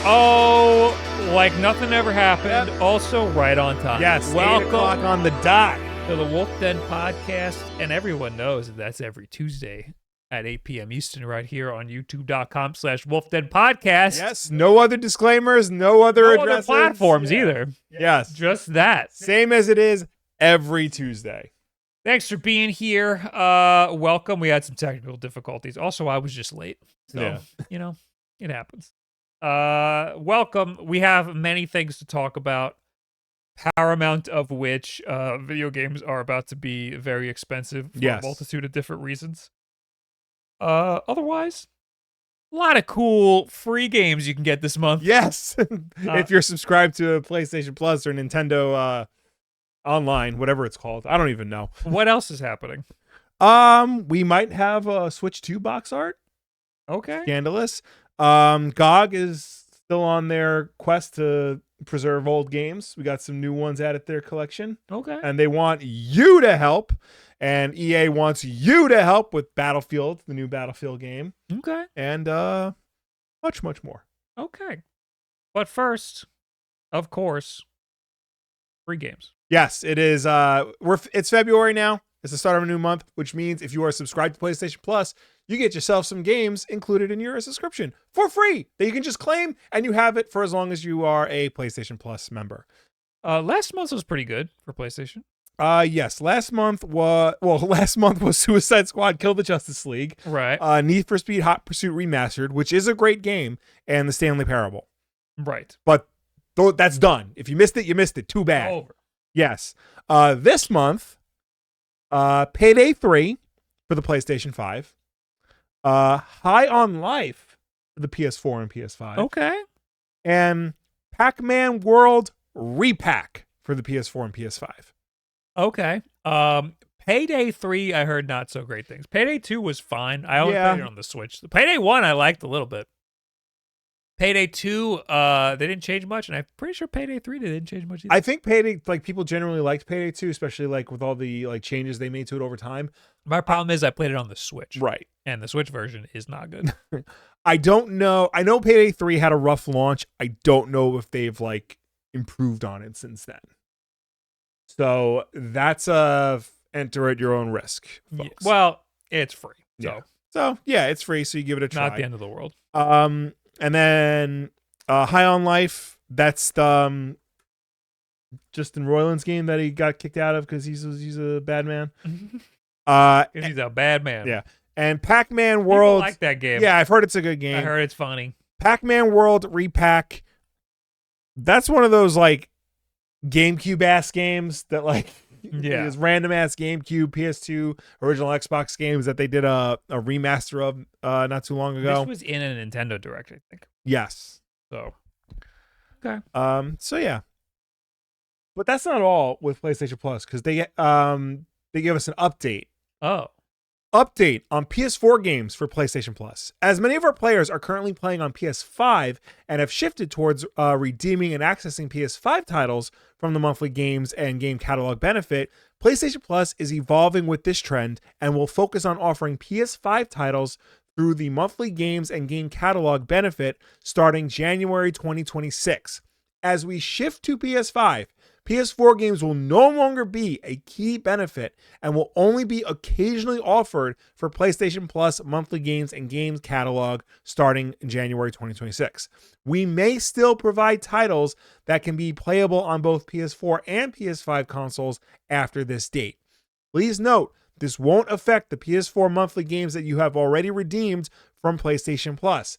Oh, like nothing ever happened. Yep. Also, right on time. Yes, welcome 8 o'clock on the dot. to the WULFF DEN Podcast, and everyone knows that that's every Tuesday at 8 p.m. Eastern, right here on YouTube.com/WULFF DEN Podcast. Yes, no other disclaimers, no other No addresses. other platforms Yeah. either. Yes, Just that. same as it is every Tuesday. Thanks for being here. Welcome. We had some technical difficulties. Also, I was just late. So, Yeah. It happens. Welcome. We have many things to talk about, paramount of which video games are about to be very expensive for Yes. a multitude of different reasons. Otherwise, a lot of cool free games you can get this month. Yes, if you're subscribed to PlayStation Plus or Nintendo Online, whatever it's called, I don't even know. What else is happening? We might have a Switch 2 box art. Okay. Scandalous. GOG is still on their quest to preserve old games. We got some new ones added to their collection, Okay. and they want you to help. And EA wants you to help with Battlefield, the new Battlefield game, Okay. and much, much more. Okay. But first, of course, free games. Yes, it is. It's February now. It's the start of a new month, which means if you are subscribed to PlayStation Plus, you get yourself some games included in your subscription for free that you can just claim, and you have it for as long as you are a PlayStation Plus member. Last month was pretty good for PlayStation. Yes. Last month was Suicide Squad: Kill the Justice League, Right. Need for Speed Hot Pursuit Remastered, which is a great game, and the Stanley Parable. Right. But that's done. If you missed it, you missed it. Too bad. Over. Yes. This month, Payday 3 for the PlayStation 5. High on Life for the PS4 and PS5. Okay. And Pac-Man World Repack for the PS4 and PS5. Okay. Payday 3, I heard not so great things. Payday 2 was fine. I only played it on the Switch. The Payday 1 I liked a little bit. Payday 2, they didn't change much, and I'm pretty sure Payday 3 they didn't change much either. I think Payday, people generally liked Payday 2, especially with all the changes they made to it over time. My problem is I played it on the Switch. Right. And the Switch version is not good. I don't know. I know Payday 3 had a rough launch. I don't know if they've improved on it since then. So that's enter at your own risk, folks. Yeah, well, it's free. So yeah, it's free, so you give it a try. Not the end of the world. And then High on Life, that's Justin Roiland's game that he got kicked out of because he's a bad man. Because he's a bad man. Yeah. And Pac-Man World. People like that game. Yeah, I've heard it's a good game. I heard it's funny. Pac-Man World Repack. That's one of those GameCube-ass games that these random ass GameCube, PS2, original Xbox games that they did a remaster of not too long ago. This was in a Nintendo Direct, I think. Yes. So okay. So yeah. But that's not all with PlayStation Plus, because they give us an update. Oh. Update on PS4 games for PlayStation Plus. As many of our players are currently playing on PS5 and have shifted towards redeeming and accessing PS5 titles from the monthly games and game catalog benefit, PlayStation Plus is evolving with this trend and will focus on offering PS5 titles through the monthly games and game catalog benefit starting January 2026. As we shift to PS5, PS4 games will no longer be a key benefit and will only be occasionally offered for PlayStation Plus monthly games and games catalog starting in January 2026. We may still provide titles that can be playable on both PS4 and PS5 consoles after this date. Please note, this won't affect the PS4 monthly games that you have already redeemed from PlayStation Plus.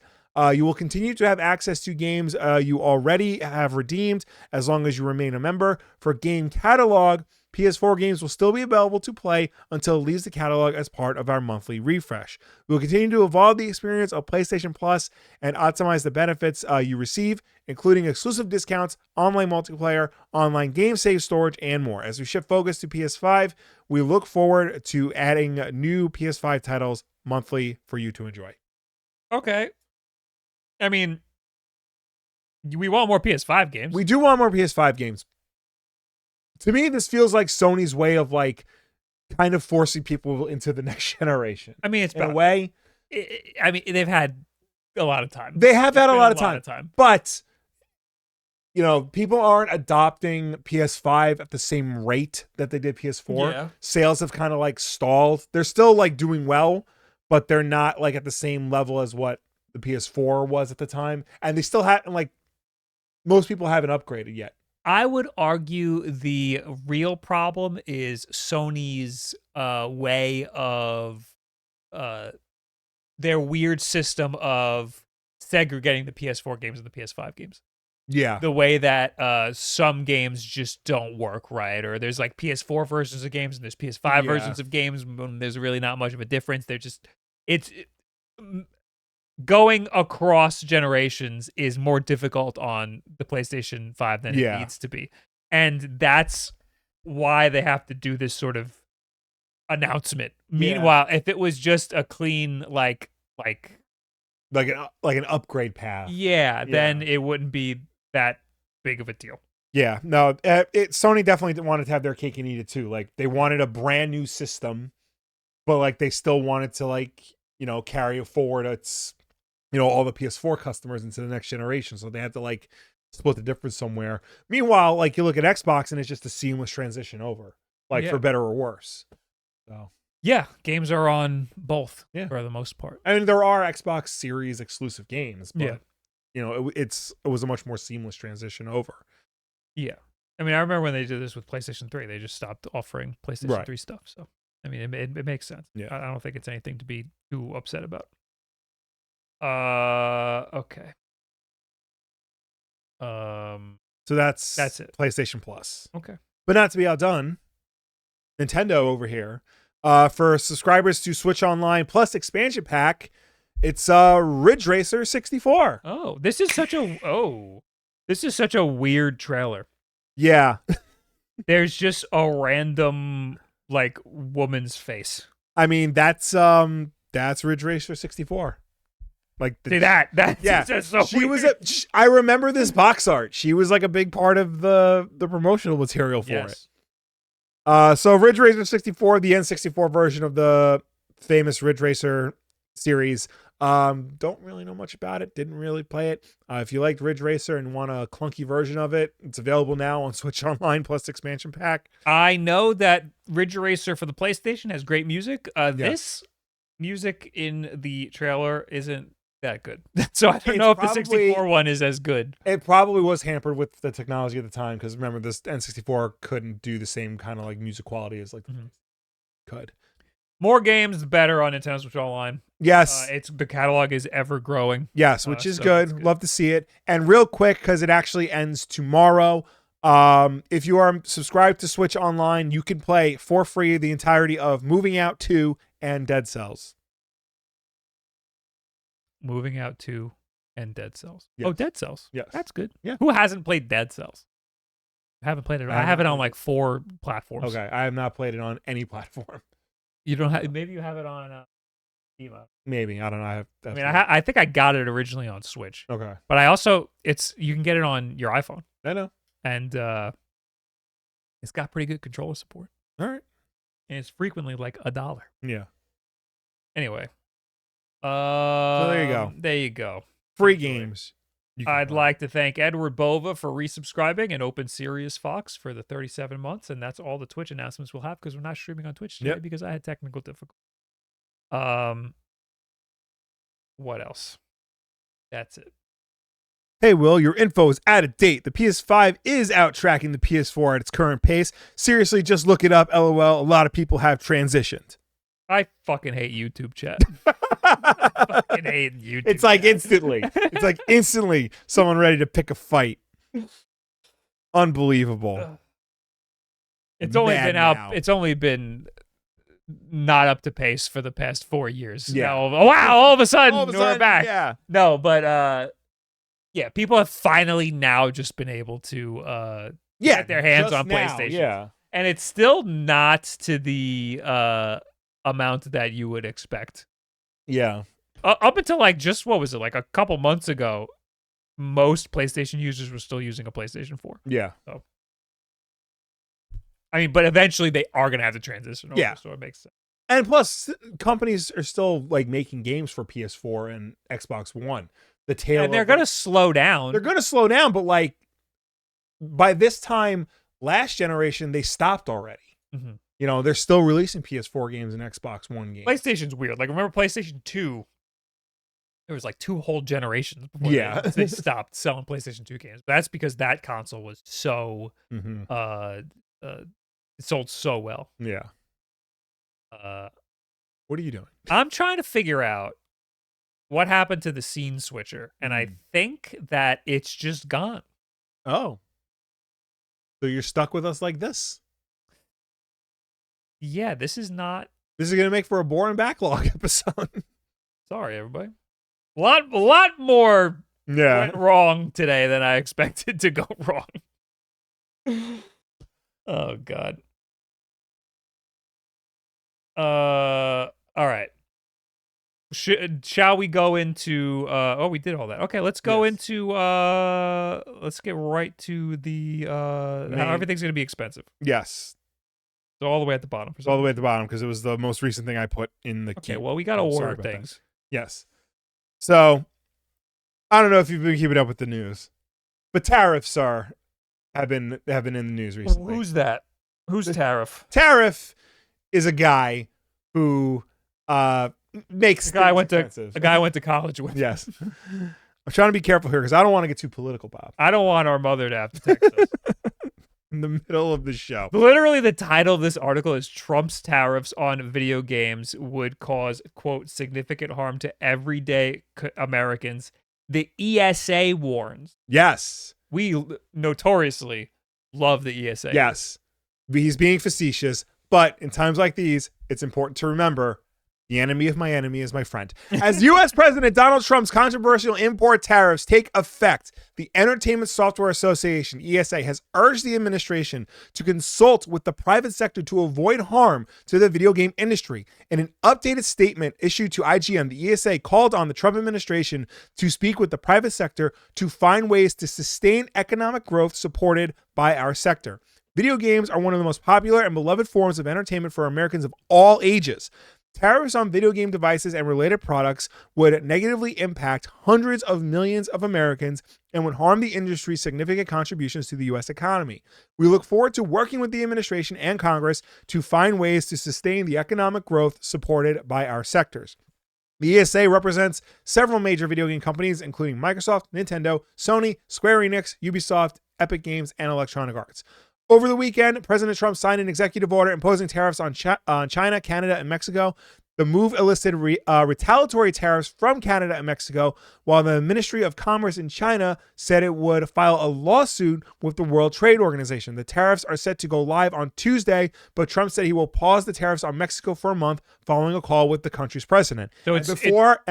You will continue to have access to games you already have redeemed as long as you remain a member. For game catalog, PS4 games will still be available to play until it leaves the catalog as part of our monthly refresh. We will continue to evolve the experience of PlayStation Plus and optimize the benefits you receive, including exclusive discounts, online multiplayer, online game save storage, and more. As we shift focus to PS5, we look forward to adding new PS5 titles monthly for you to enjoy. Okay. I mean, we want more PS5 games. We do want more PS5 games. To me, this feels like Sony's way of kind of forcing people into the next generation. I mean, it's in a way. I mean, they've had a lot of time. They have had a lot of time. But, people aren't adopting PS5 at the same rate that they did PS4. Yeah. Sales have kind of like stalled. They're still like doing well, but they're not like at the same level as what the PS4 was at the time. And they still haven't, like, most people haven't upgraded yet. I would argue the real problem is Sony's way of their weird system of segregating the PS4 games and the PS5 games. Yeah. The way that some games just don't work right, or there's like PS4 versions of games and there's PS5 versions of games, and there's really not much of a difference. They're just going across generations is more difficult on the PlayStation 5 than it needs to be. And that's why they have to do this sort of announcement. Meanwhile, if it was just a clean like an upgrade path. Then it wouldn't be that big of a deal. Yeah, no, Sony definitely wanted to have their cake and eat it too. Like, they wanted a brand new system, but like they still wanted to like, carry forward its, all the PS4 customers into the next generation. So they had to like split the difference somewhere. Meanwhile, like, you look at Xbox and it's just a seamless transition over, like, for better or worse. So yeah, games are on both for the most part. I mean, there are Xbox Series exclusive games, but it was a much more seamless transition over. Yeah. I mean, I remember when they did this with PlayStation 3, they just stopped offering PlayStation 3 stuff. So, I mean, it makes sense. Yeah. I don't think it's anything to be too upset about. Okay. So that's it. PlayStation Plus. Okay. But not to be outdone, Nintendo over here, for subscribers to Switch Online Plus expansion pack, it's Ridge Racer 64. Oh, this is such a weird trailer. Yeah. There's just a random like woman's face. I mean, that's Ridge Racer 64. Like, that's just so she weird. I remember this box art. She was like a big part of the promotional material for it. So Ridge Racer 64, the N64 version of the famous Ridge Racer series. Don't really know much about it. Didn't really play it. If you liked Ridge Racer and want a clunky version of it, it's available now on Switch Online Plus expansion pack. I know that Ridge Racer for the PlayStation has great music. This music in the trailer isn't that good. So I don't know if the 64 one is as good. It probably was hampered with the technology at the time, because remember, this N64 couldn't do the same kind of like music quality as like could. More games, the better on Nintendo Switch Online. Yes. The catalog is ever growing. Yes, which is good. Love to see it. And real quick, because it actually ends tomorrow, if you are subscribed to Switch Online, you can play for free the entirety of Moving Out 2 and Dead Cells. Moving Out 2 and Dead Cells. Yes. Oh, Dead Cells. Yes. That's good. Yeah. Who hasn't played Dead Cells? I haven't played it. I have it on like 4 platforms. Okay, I have not played it on any platform. You don't have? Maybe you have it on Steam. Maybe, I don't know. I think I got it originally on Switch. Okay, but I also you can get it on your iPhone. I know, and it's got pretty good controller support. All right, and it's frequently like $1. Yeah. Anyway, so there you go. There you go. Free games. I'd like to thank Edward Bova for resubscribing and Open Sirius Fox for the 37 months. And that's all the Twitch announcements we'll have, because we're not streaming on Twitch today because I had technical difficulties. What else? That's it. Hey, Will, your info is out of date. The PS5 is out tracking the PS4 at its current pace. Seriously, just look it up. LOL. A lot of people have transitioned. I fucking hate YouTube chat. I fucking hate YouTube. It's like instantly. It's like instantly someone ready to pick a fight. Unbelievable. It's only been out. It's only been not up to pace for the past 4 years. Yeah. Now, wow! All of a sudden, we're back. Yeah. No, but yeah, people have finally now just been able to get their hands on PlayStation. Yeah. And it's still not to the amount that you would expect. Yeah. Up until like just what was it, like a couple months ago, most PlayStation users were still using a PlayStation 4. Yeah. So, I mean, but eventually they are gonna have to transition over, yeah. so it makes sense. And plus, companies are still like making games for PS4 and Xbox One. And they're going to slow down. They're going to slow down, but like by this time last generation, they stopped already. Mm-hmm. You know, they're still releasing PS4 games and Xbox One games. PlayStation's weird. Like, remember PlayStation 2? There was like 2 whole generations before they stopped selling PlayStation 2 games. But that's because that console was so it sold so well. Yeah. What are you doing? I'm trying to figure out what happened to the scene switcher, and I think that it's just gone. Oh. So you're stuck with us like this? Yeah, this is going to make for a boring backlog episode. Sorry, everybody. A lot more went wrong today than I expected to go wrong. Oh, God. All right. Shall we go into we did all that. Okay, let's go into let's get right to the how everything's going to be expensive. Yes. So all the way at the bottom. All the way at the bottom because it was the most recent thing I put in the Okay, well, we got to order things. That. Yes. So I don't know if you've been keeping up with the news, but tariffs have been in the news recently. Who's that? Who's Tariff? Tariff is a guy who makes a guy went to college with. Yes. I'm trying to be careful here because I don't want to get too political, Bob. I don't want our mother to have to text us. In the middle of the show. Literally, the title of this article is Trump's tariffs on video games would cause, quote, significant harm to everyday Americans. The ESA warns. Yes. We notoriously love the ESA. Yes. He's being facetious, but in times like these, it's important to remember the enemy of my enemy is my friend. As U.S. President Donald Trump's controversial import tariffs take effect, the Entertainment Software Association, ESA, has urged the administration to consult with the private sector to avoid harm to the video game industry. In an updated statement issued to IGN, the ESA called on the Trump administration to speak with the private sector to find ways to sustain economic growth supported by our sector. Video games are one of the most popular and beloved forms of entertainment for Americans of all ages. Tariffs on video game devices and related products would negatively impact hundreds of millions of Americans and would harm the industry's significant contributions to the U.S. economy. We look forward to working with the administration and Congress to find ways to sustain the economic growth supported by our sectors. The ESA represents several major video game companies, including Microsoft, Nintendo, Sony, Square Enix, Ubisoft, Epic Games, and Electronic Arts. Over the weekend, President Trump signed an executive order imposing tariffs on China, Canada, and Mexico. The move elicited retaliatory tariffs from Canada and Mexico, while the Ministry of Commerce in China said it would file a lawsuit with the World Trade Organization. The tariffs are set to go live on Tuesday, but Trump said he will pause the tariffs on Mexico for a month following a call with the country's president. So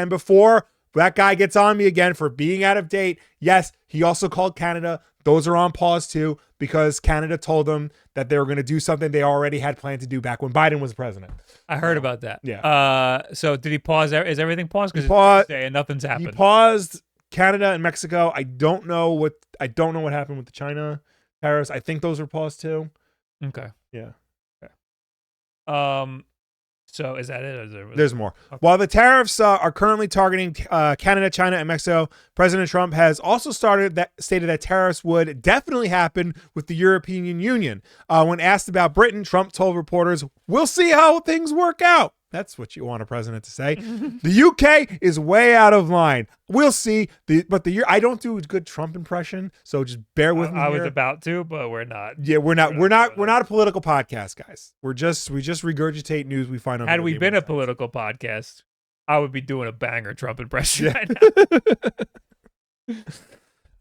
before that guy gets on me again for being out of date, yes, he also called Canada. Those are on pause too, because Canada told them that they were going to do something they already had planned to do back when Biden was president. I heard about that. Yeah. So did he pause? Is everything paused? Because it's Tuesday and nothing's happened. He paused Canada and Mexico. I don't know what happened with the China tariffs. I think those were paused too. Okay. Yeah. Okay. So is that it? There's more. Okay. While the tariffs are currently targeting Canada, China, and Mexico, President Trump has also stated that tariffs would definitely happen with the European Union. When asked about Britain, Trump told reporters, "We'll see how things work out." That's what you want a president to say. The UK is way out of line. We'll see. I don't do a good Trump impression, so just bear with me. I was about to, but we're not. Yeah, we're not a political podcast, guys. We just regurgitate news we find on. Had we been a political podcast, I would be doing a banger Trump impression right now.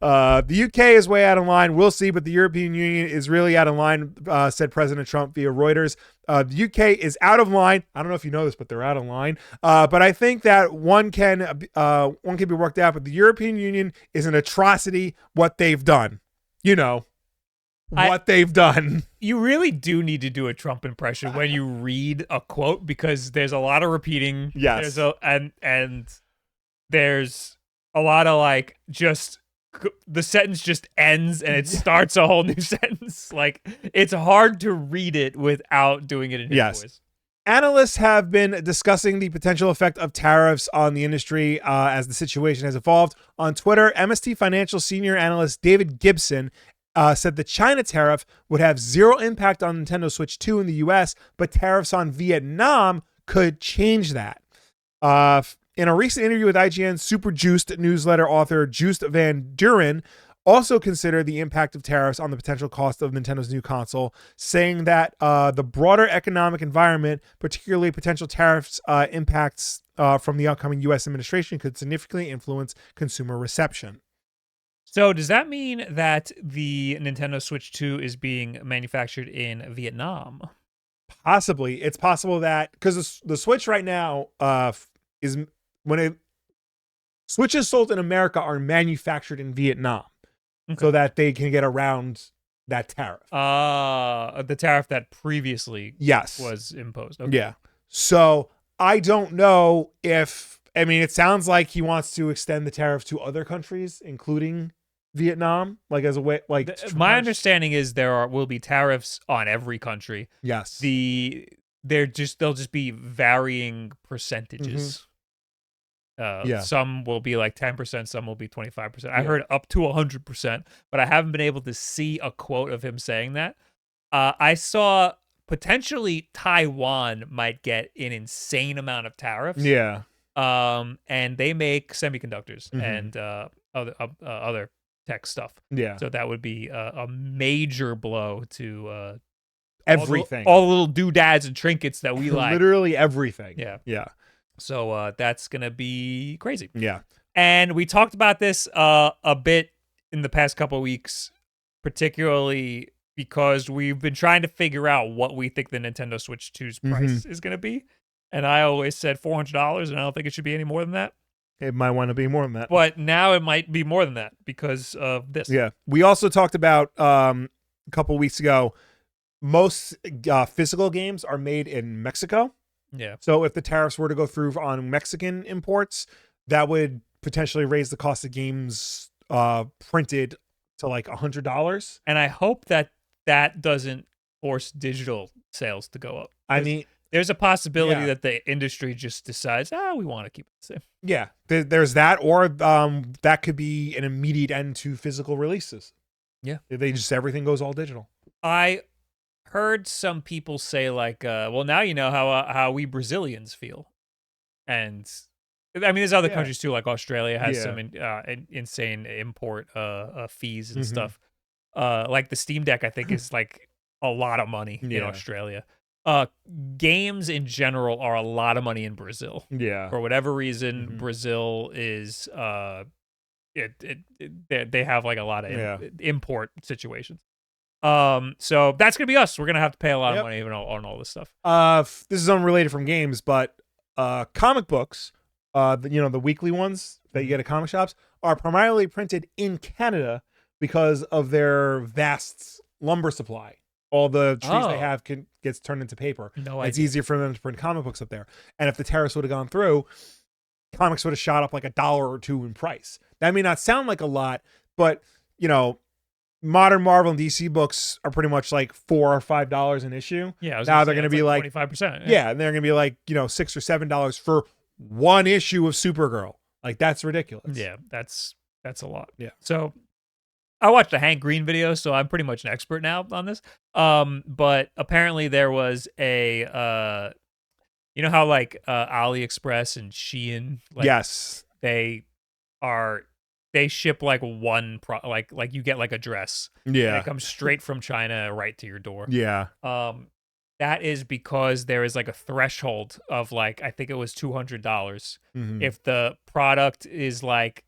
The UK is way out of line. We'll see, but the European Union is really out of line, said President Trump via Reuters. The UK is out of line. I don't know if you know this, but they're out of line. But I think that one can be worked out. But the European Union is an atrocity. What they've done, they've done. You really do need to do a Trump impression when you read a quote because there's a lot of repeating. Yes, and there's a lot of just. The sentence just ends and it starts a whole new sentence. Like, it's hard to read it without doing it in his voice. Analysts have been discussing the potential effect of tariffs on the industry as the situation has evolved. On Twitter, MST Financial senior analyst David Gibson said the China tariff would have zero impact on Nintendo Switch 2 in the US, but tariffs on Vietnam could change that. In a recent interview with IGN, Super Juiced newsletter author Juiced Van Duren also considered the impact of tariffs on the potential cost of Nintendo's new console, saying that the broader economic environment, particularly potential tariffs impacts from the upcoming U.S. administration, could significantly influence consumer reception. So does that mean that the Nintendo Switch 2 is being manufactured in Vietnam? Possibly. It's possible that, because the Switch right now is, Switches sold in America are manufactured in Vietnam. Okay. So that they can get around that tariff. The tariff that previously was imposed. Okay. Yeah. So I don't know if, I mean, it sounds like he wants to extend the tariff to other countries, including Vietnam, like as a way, like. My understanding is will be tariffs on every country. Yes. They'll just be varying percentages. Some will be like 10%, some will be 25%. I heard up to 100%, but I haven't been able to see a quote of him saying that. I saw potentially Taiwan might get an insane amount of tariffs. Yeah. And they make semiconductors and other tech stuff. Yeah. So that would be a major blow to everything. All the little doodads and trinkets that we like. Literally everything. Yeah. Yeah. So that's going to be crazy. Yeah. And we talked about this a bit in the past couple of weeks, particularly because we've been trying to figure out what we think the Nintendo Switch 2's price is going to be. And I always said $400, and I don't think it should be any more than that. It might want to be more than that. But now it might be more than that because of this. Yeah. We also talked about a couple weeks ago, most physical games are made in Mexico. Yeah. So if the tariffs were to go through on Mexican imports, that would potentially raise the cost of games printed to like $100. And I hope that doesn't force digital sales to go up. I mean, there's a possibility that the industry just decides, we want to keep it the same. Yeah, there's that, or that could be an immediate end to physical releases. Yeah. Everything goes all digital. I heard some people say like, well, now you know how we Brazilians feel. And I mean, there's other countries too, like Australia has some insane import fees and stuff. Like the Steam Deck, I think is like a lot of money in Australia. Games in general are a lot of money in Brazil. Yeah. For whatever reason, Brazil is they have like a lot of import situations. So that's gonna be us. We're gonna have to pay a lot of money even on all this stuff. This is unrelated from games, but comic books, the weekly ones that you get at comic shops are primarily printed in Canada because of their vast lumber supply. All the trees they have gets turned into paper. It's easier for them to print comic books up there. And if the tariffs would have gone through, comics would have shot up like $1 or $2 in price. That may not sound like a lot, but modern Marvel and DC books are pretty much like $4 or $5 an issue. Yeah, now they're going to be like 25%. Yeah, and they're going to be like $6 or $7 for one issue of Supergirl. Like that's ridiculous. Yeah, that's a lot. Yeah. So I watched a Hank Green video, so I'm pretty much an expert now on this. But apparently there was a how like AliExpress and Shein, like, yes, they ship like one like you get like a dress. Yeah. And it comes straight from China right to your door. Yeah. That is because there is like a threshold of like, I think it was $200. If the product is like,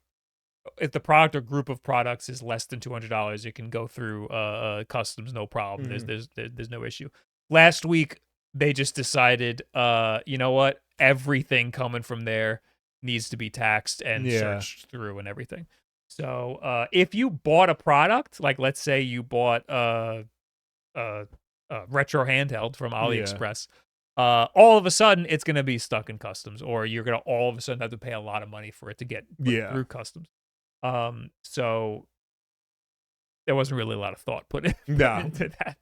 if the product or group of products is less than $200, it can go through customs, no problem. There's no issue. Last week, they just decided, you know what? Everything coming from there needs to be taxed and searched through and everything. So if you bought a product, like let's say you bought a retro handheld from AliExpress, all of a sudden it's going to be stuck in customs, or you're going to all of a sudden have to pay a lot of money for it to get through customs. So there wasn't really a lot of thought put into that.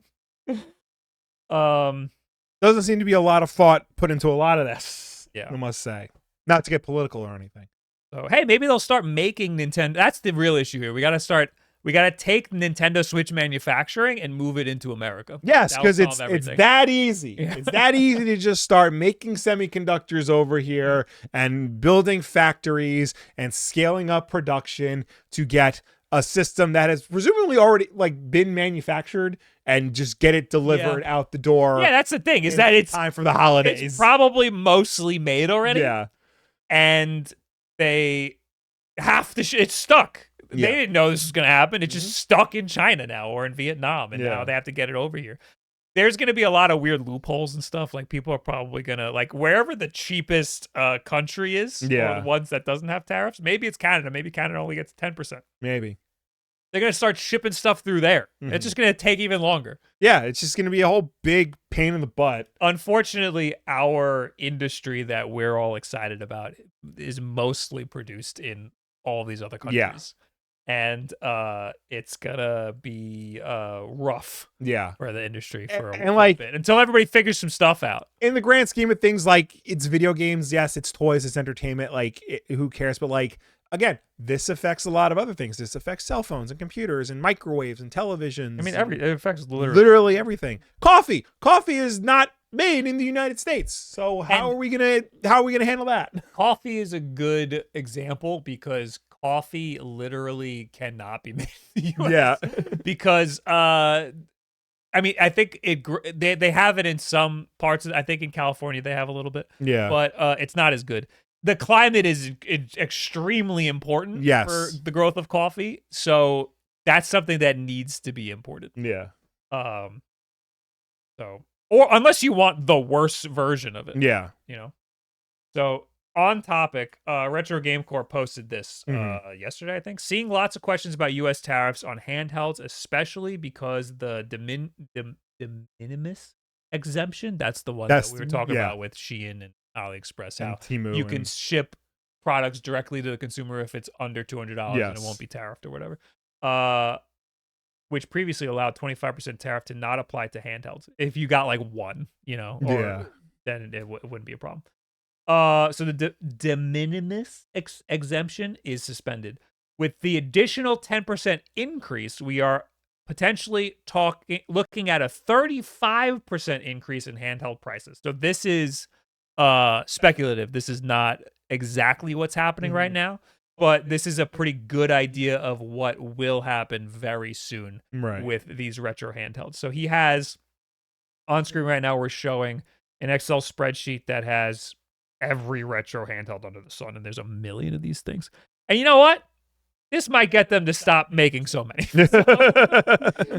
Doesn't seem to be a lot of thought put into a lot of this. Yeah. I must say. Not to get political or anything. So, hey, maybe they'll start making Nintendo. That's the real issue here. We got to take Nintendo Switch manufacturing and move it into America. Yes, because it's that easy. Yeah. It's that easy to just start making semiconductors over here and building factories and scaling up production to get a system that has presumably already been manufactured and just get it delivered out the door. Yeah, that's the thing, is that it's time for the holidays. It's probably mostly made already. Yeah. And they have to it's stuck. Yeah. They didn't know this was going to happen. It's just stuck in China now or in Vietnam, and now they have to get it over here. There's going to be a lot of weird loopholes and stuff. Like, people are probably going to, wherever the cheapest country is, or the ones that doesn't have tariffs, maybe it's Canada. Maybe Canada only gets 10%. Maybe. They're going to start shipping stuff through there. It's just going to take even longer. Yeah, it's just going to be a whole big pain in the butt. Unfortunately, Our industry that we're all excited about is mostly produced in all these other countries. Yeah. And it's gonna be rough for the industry for a bit until everybody figures some stuff out. In the grand scheme of things, it's video games, yes, it's toys, it's entertainment, who cares? But again, this affects a lot of other things. This affects cell phones and computers and microwaves and televisions. I mean, it affects literally everything. Coffee is not made in the United States. So how are we gonna handle that? Coffee is a good example because coffee literally cannot be made in the US. Yeah. Because I think they have it in some parts. I think in California they have a little bit. Yeah. But it's not as good. The climate is extremely important for the growth of coffee. So that's something that needs to be imported. Yeah. So, or unless you want the worst version of it. Yeah. So, on topic, Retro Game Corps posted this yesterday, I think. Seeing lots of questions about U.S. tariffs on handhelds, especially because the de minimis exemption, that's the one that we were talking about with Shein and AliExpress, how Temu you can ship products directly to the consumer if it's under $200 and it won't be tariffed or whatever. Which previously allowed 25% tariff to not apply to handhelds. If you got one, then it wouldn't be a problem. So the de minimis exemption is suspended. With the additional 10% increase, we are potentially looking at a 35% increase in handheld prices. So this is speculative. This is not exactly what's happening right now, but this is a pretty good idea of what will happen very soon with these retro handhelds. So he has, on screen right now, we're showing an Excel spreadsheet that has every retro handheld under the sun, and there's 1 million of these things. And you know what? This might get them to stop making so many.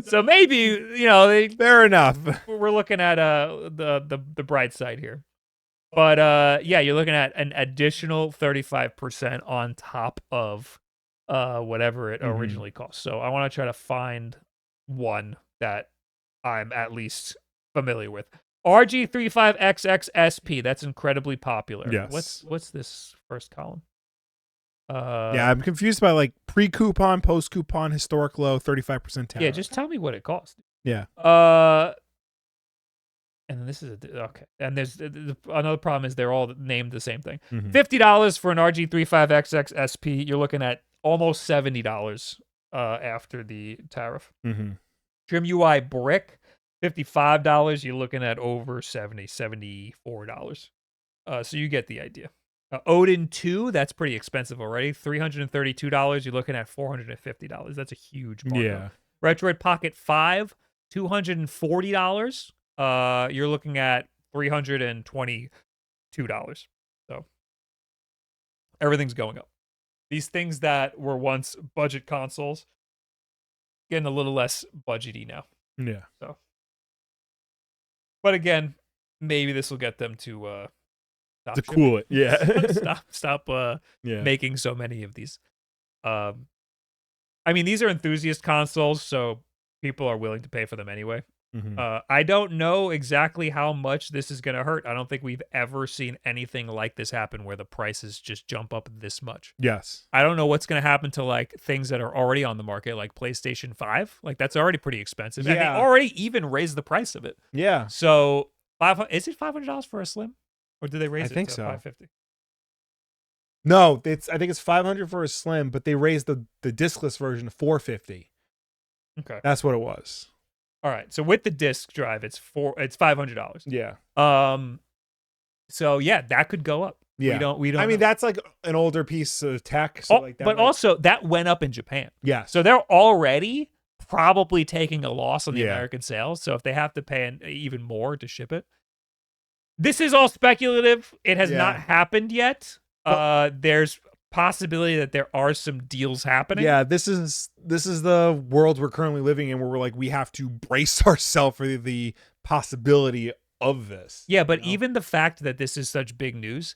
So maybe, fair enough. We're looking at the bright side here. But you're looking at an additional 35% on top of whatever it originally cost. So I want to try to find one that I'm at least familiar with. RG35XXSP, that's incredibly popular. Yes. What's this first column? I'm confused by pre-coupon, post-coupon, historic low, 35% tariff. Yeah, just tell me what it cost. Yeah. And then this is okay. And there's another problem is they're all named the same thing. $50 for an RG35XXSP. You're looking at almost $70 after the tariff. Trim UI brick, $55. You're looking at over $74. So you get the idea. Odin 2, that's pretty expensive already. $332. You're looking at $450. That's a huge markup. Yeah. Retroid Pocket 5, $240. You're looking at $322. So everything's going up. These things that were once budget consoles getting a little less budgety now. Yeah. So, but again, maybe this will get them to cool it. Yeah. stop making so many of these. I mean, these are enthusiast consoles, so people are willing to pay for them anyway. I don't know exactly how much this is going to hurt. I don't think we've ever seen anything like this happen where the prices just jump up this much. Yes. I don't know what's going to happen to things that are already on the market, like PlayStation 5. That's already pretty expensive. And they already even raised the price of it. Yeah. So Is it $500 for a Slim, or did they raise it think to so. $550? No, I think it's $500 for a Slim, but they raised the discless version to $450. Okay, that's what it was. All right. So with the disc drive, it's $500. Yeah. So yeah, that could go up. Yeah. We don't. I mean, know. that's like an older piece of tech. So like that but also that went up in Japan. Yeah. So they're already probably taking a loss on the Yeah. American sales. So if they have to pay even more to ship it, this is all speculative. It has not happened yet. There's possibility that there are some deals happening. Yeah, this is the world we're currently living in, where we're like, we have to brace ourselves for the possibility of this. Yeah, but even the fact that this is such big news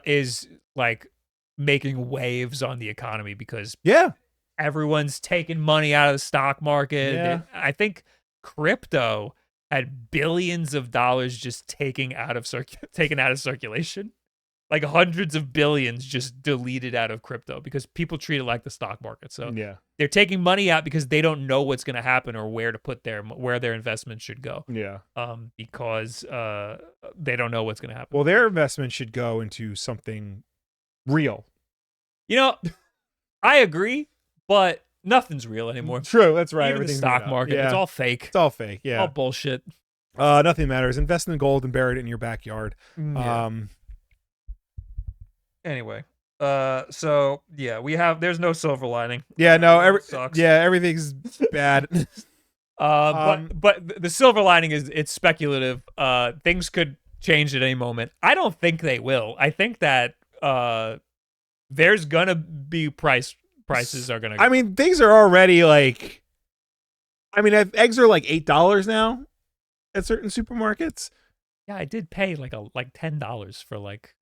is like making waves on the economy, because everyone's taking money out of the stock market. Yeah. I think crypto had billions of dollars just taken out of circulation. Like hundreds of billions just deleted out of crypto because people treat it like the stock market. So they're taking money out because they don't know what's going to happen or where to put where their investment should go. Yeah. Because they don't know what's going to happen. Well, their investment should go into something real. You know, I agree, but nothing's real anymore. True, that's right. Even the stock market, it's all fake. It's all fake. Yeah, all bullshit. Nothing matters. Invest in gold and bury it in your backyard. Yeah. Anyway, so yeah, there's no silver lining. Yeah, no, sucks. Yeah, everything's bad. But the silver lining is it's speculative. Things could change at any moment. I don't think they will. I think that there's gonna be prices are gonna. I mean, things are already like. I mean, eggs are like $8 now at certain supermarkets. Yeah, I did pay like $10 for like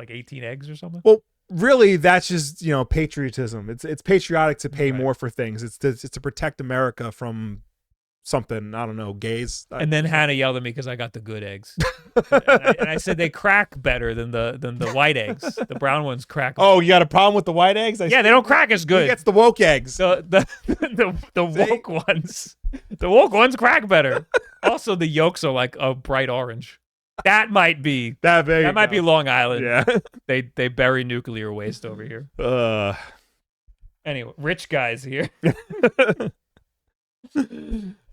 18 eggs or something. Well, really, that's just patriotism. It's patriotic to pay more for things. It's to protect America from something. I don't know, gays. And then Hannah yelled at me because I got the good eggs, and I said they crack better than the white eggs. The brown ones crack. Oh, you got a problem with the white eggs? Yeah, they don't crack as good. He gets the woke eggs. The woke ones. The woke ones crack better. Also, the yolks are like a bright orange. That might be that might be Long Island. Yeah, they bury nuclear waste over here. Anyway, rich guys here.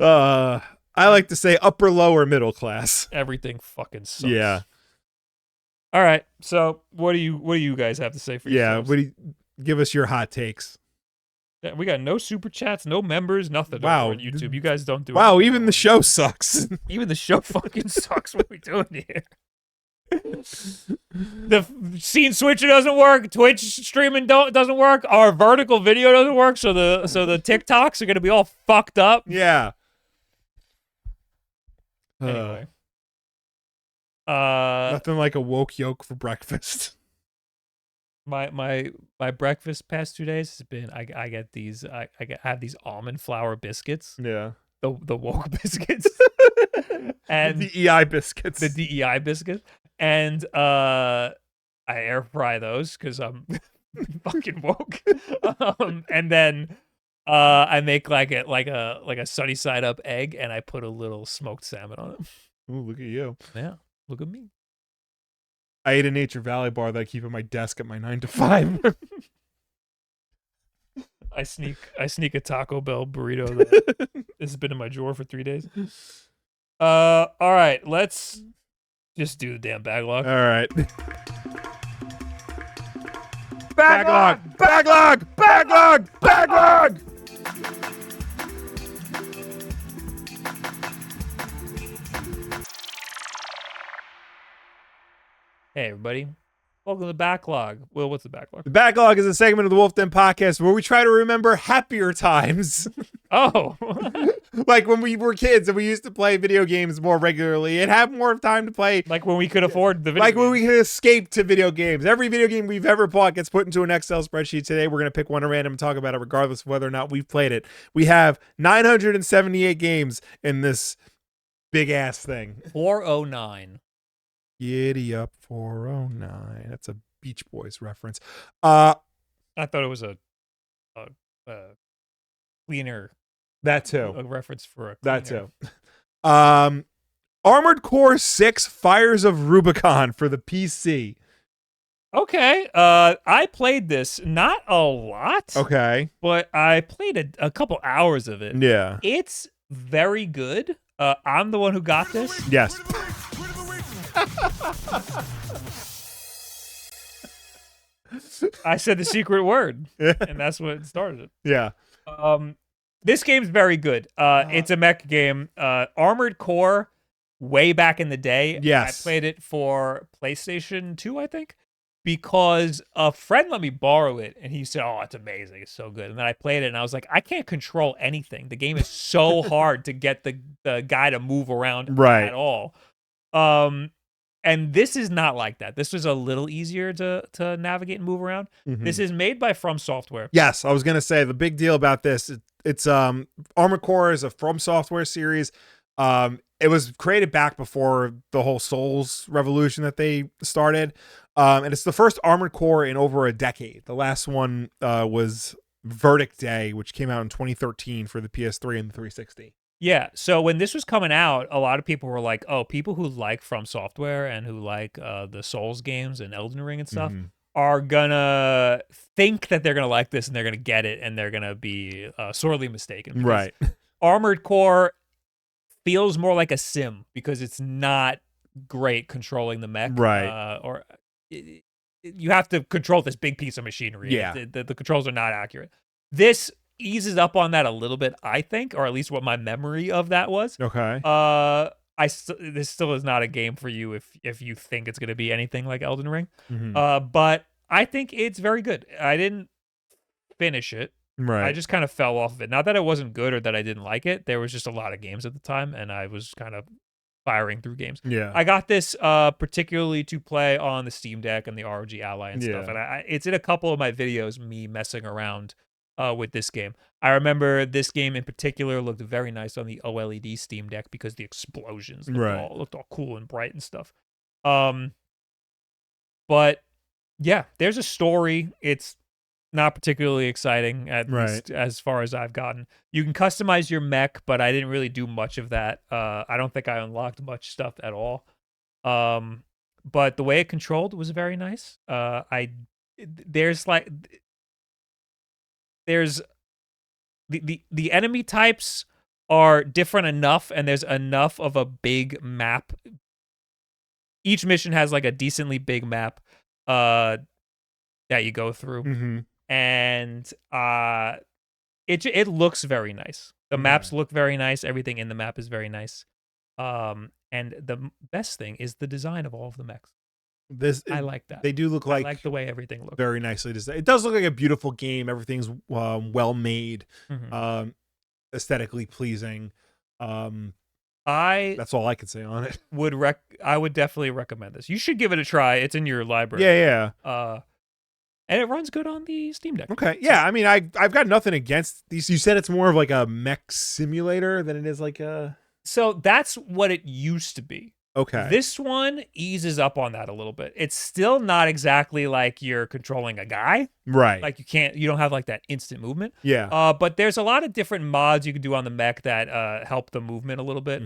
I like to say upper, lower, middle class. Everything fucking sucks. Yeah. All right. So what do you guys have to say for yourselves? Yeah. Give us your hot takes. We got no super chats, no members, nothing. Wow. On YouTube. You guys don't do it. Wow, even the show sucks. Even the show fucking sucks. What are we doing here? The scene switcher doesn't work. Twitch streaming doesn't work. Our vertical video doesn't work. So the TikToks are gonna be all fucked up. Yeah. Anyway. Nothing like a woke yolk for breakfast. My breakfast past 2 days has been I have these almond flour biscuits. Yeah. The woke biscuits. And the DEI biscuits. The DEI biscuits. And I air fry those because I'm fucking woke. And then I make like a sunny side up egg, and I put a little smoked salmon on it. Ooh, look at you. Yeah, look at me. I ate a Nature Valley bar that I keep at my desk at my 9 to 5. I sneak a Taco Bell burrito that has been in my drawer for 3 days. All right, let's just do the damn backlog. All right. Backlog. Hey, everybody. Welcome to the backlog. Will, what's the backlog? The backlog is a segment of the WULFF DEN Podcast where we try to remember happier times. Oh. Like when we were kids and we used to play video games more regularly and have more time to play. Like when we could afford the video Like games. when we could escape to video games. Every video game we've ever bought gets put into an Excel spreadsheet. Today we're going to pick one at random and talk about it regardless of whether or not we've played it. We have 978 games in this big-ass thing. 409. Giddy up 409. That's a Beach Boys reference. I thought it was a cleaner. That too. A reference for a That cleaner. too. Armored Core 6 Fires of Rubicon for the PC. Okay. I played this, not a lot. Okay. But I played a couple hours of it. Yeah. It's very good. I'm the one who got this. Yes. I said the secret word, and that's what started it. Yeah. This game's very good. It's a mech game. Armored Core, way back in the day. Yes. I played it for PlayStation 2, I think, because a friend let me borrow it, and he said, "Oh, it's amazing. It's so good." And then I played it, and I was like, I can't control anything. The game is so hard to get the guy to move around at all. And this is not like that. This was a little easier to navigate and move around. Mm-hmm. This is made by From Software. Yes, I was gonna say the big deal about this. It's Armored Core is a From Software series. It was created back before the whole Souls revolution that they started. And it's the first Armored Core in over a decade. The last one was Verdict Day, which came out in 2013 for the PS3 and the 360. Yeah, so when this was coming out, a lot of people were like, oh, people who like From Software and who like the Souls games and Elden Ring and stuff are gonna think that they're gonna like this and they're gonna get it and they're gonna be sorely mistaken. Right. Armored Core feels more like a sim because it's not great controlling the mech. Right. You have to control this big piece of machinery. Yeah. The controls are not accurate. This eases up on that a little bit, I think, or at least what my memory of that was. Okay. This still is not a game for you if you think it's going to be anything like Elden Ring. Mm-hmm. But I think it's very good. I didn't finish it. Right. I just kind of fell off of it. Not that it wasn't good or that I didn't like it. There was just a lot of games at the time, and I was kind of firing through games. Yeah. I got this particularly to play on the Steam Deck and the ROG Ally and stuff. And it's in a couple of my videos, me messing around with this game. I remember this game in particular looked very nice on the OLED Steam Deck because the explosions looked all cool and bright and stuff. But yeah, there's a story. It's not particularly exciting, at least as far as I've gotten. You can customize your mech, but I didn't really do much of that. I don't think I unlocked much stuff at all. But the way it controlled was very nice. There's the enemy types are different enough, and there's enough of a big map. Each mission has like a decently big map that you go through, and it looks very nice. The maps look very nice. Everything in the map is very nice. And the best thing is the design of all of the mechs. I like that. They do look like I like the way everything looks. Very nicely designed. It does look like a beautiful game. Everything's well made, aesthetically pleasing. That's all I can say on it. I would definitely recommend this. You should give it a try. It's in your library. Yeah. And it runs good on the Steam Deck. Okay. Yeah, I mean, I've got nothing against these. You said it's more of like a mech simulator than it is like a. So that's what it used to be. Okay. This one eases up on that a little bit. It's still not exactly like you're controlling a guy. Right. Like you don't have like that instant movement. Yeah. But there's a lot of different mods you can do on the mech that help the movement a little bit.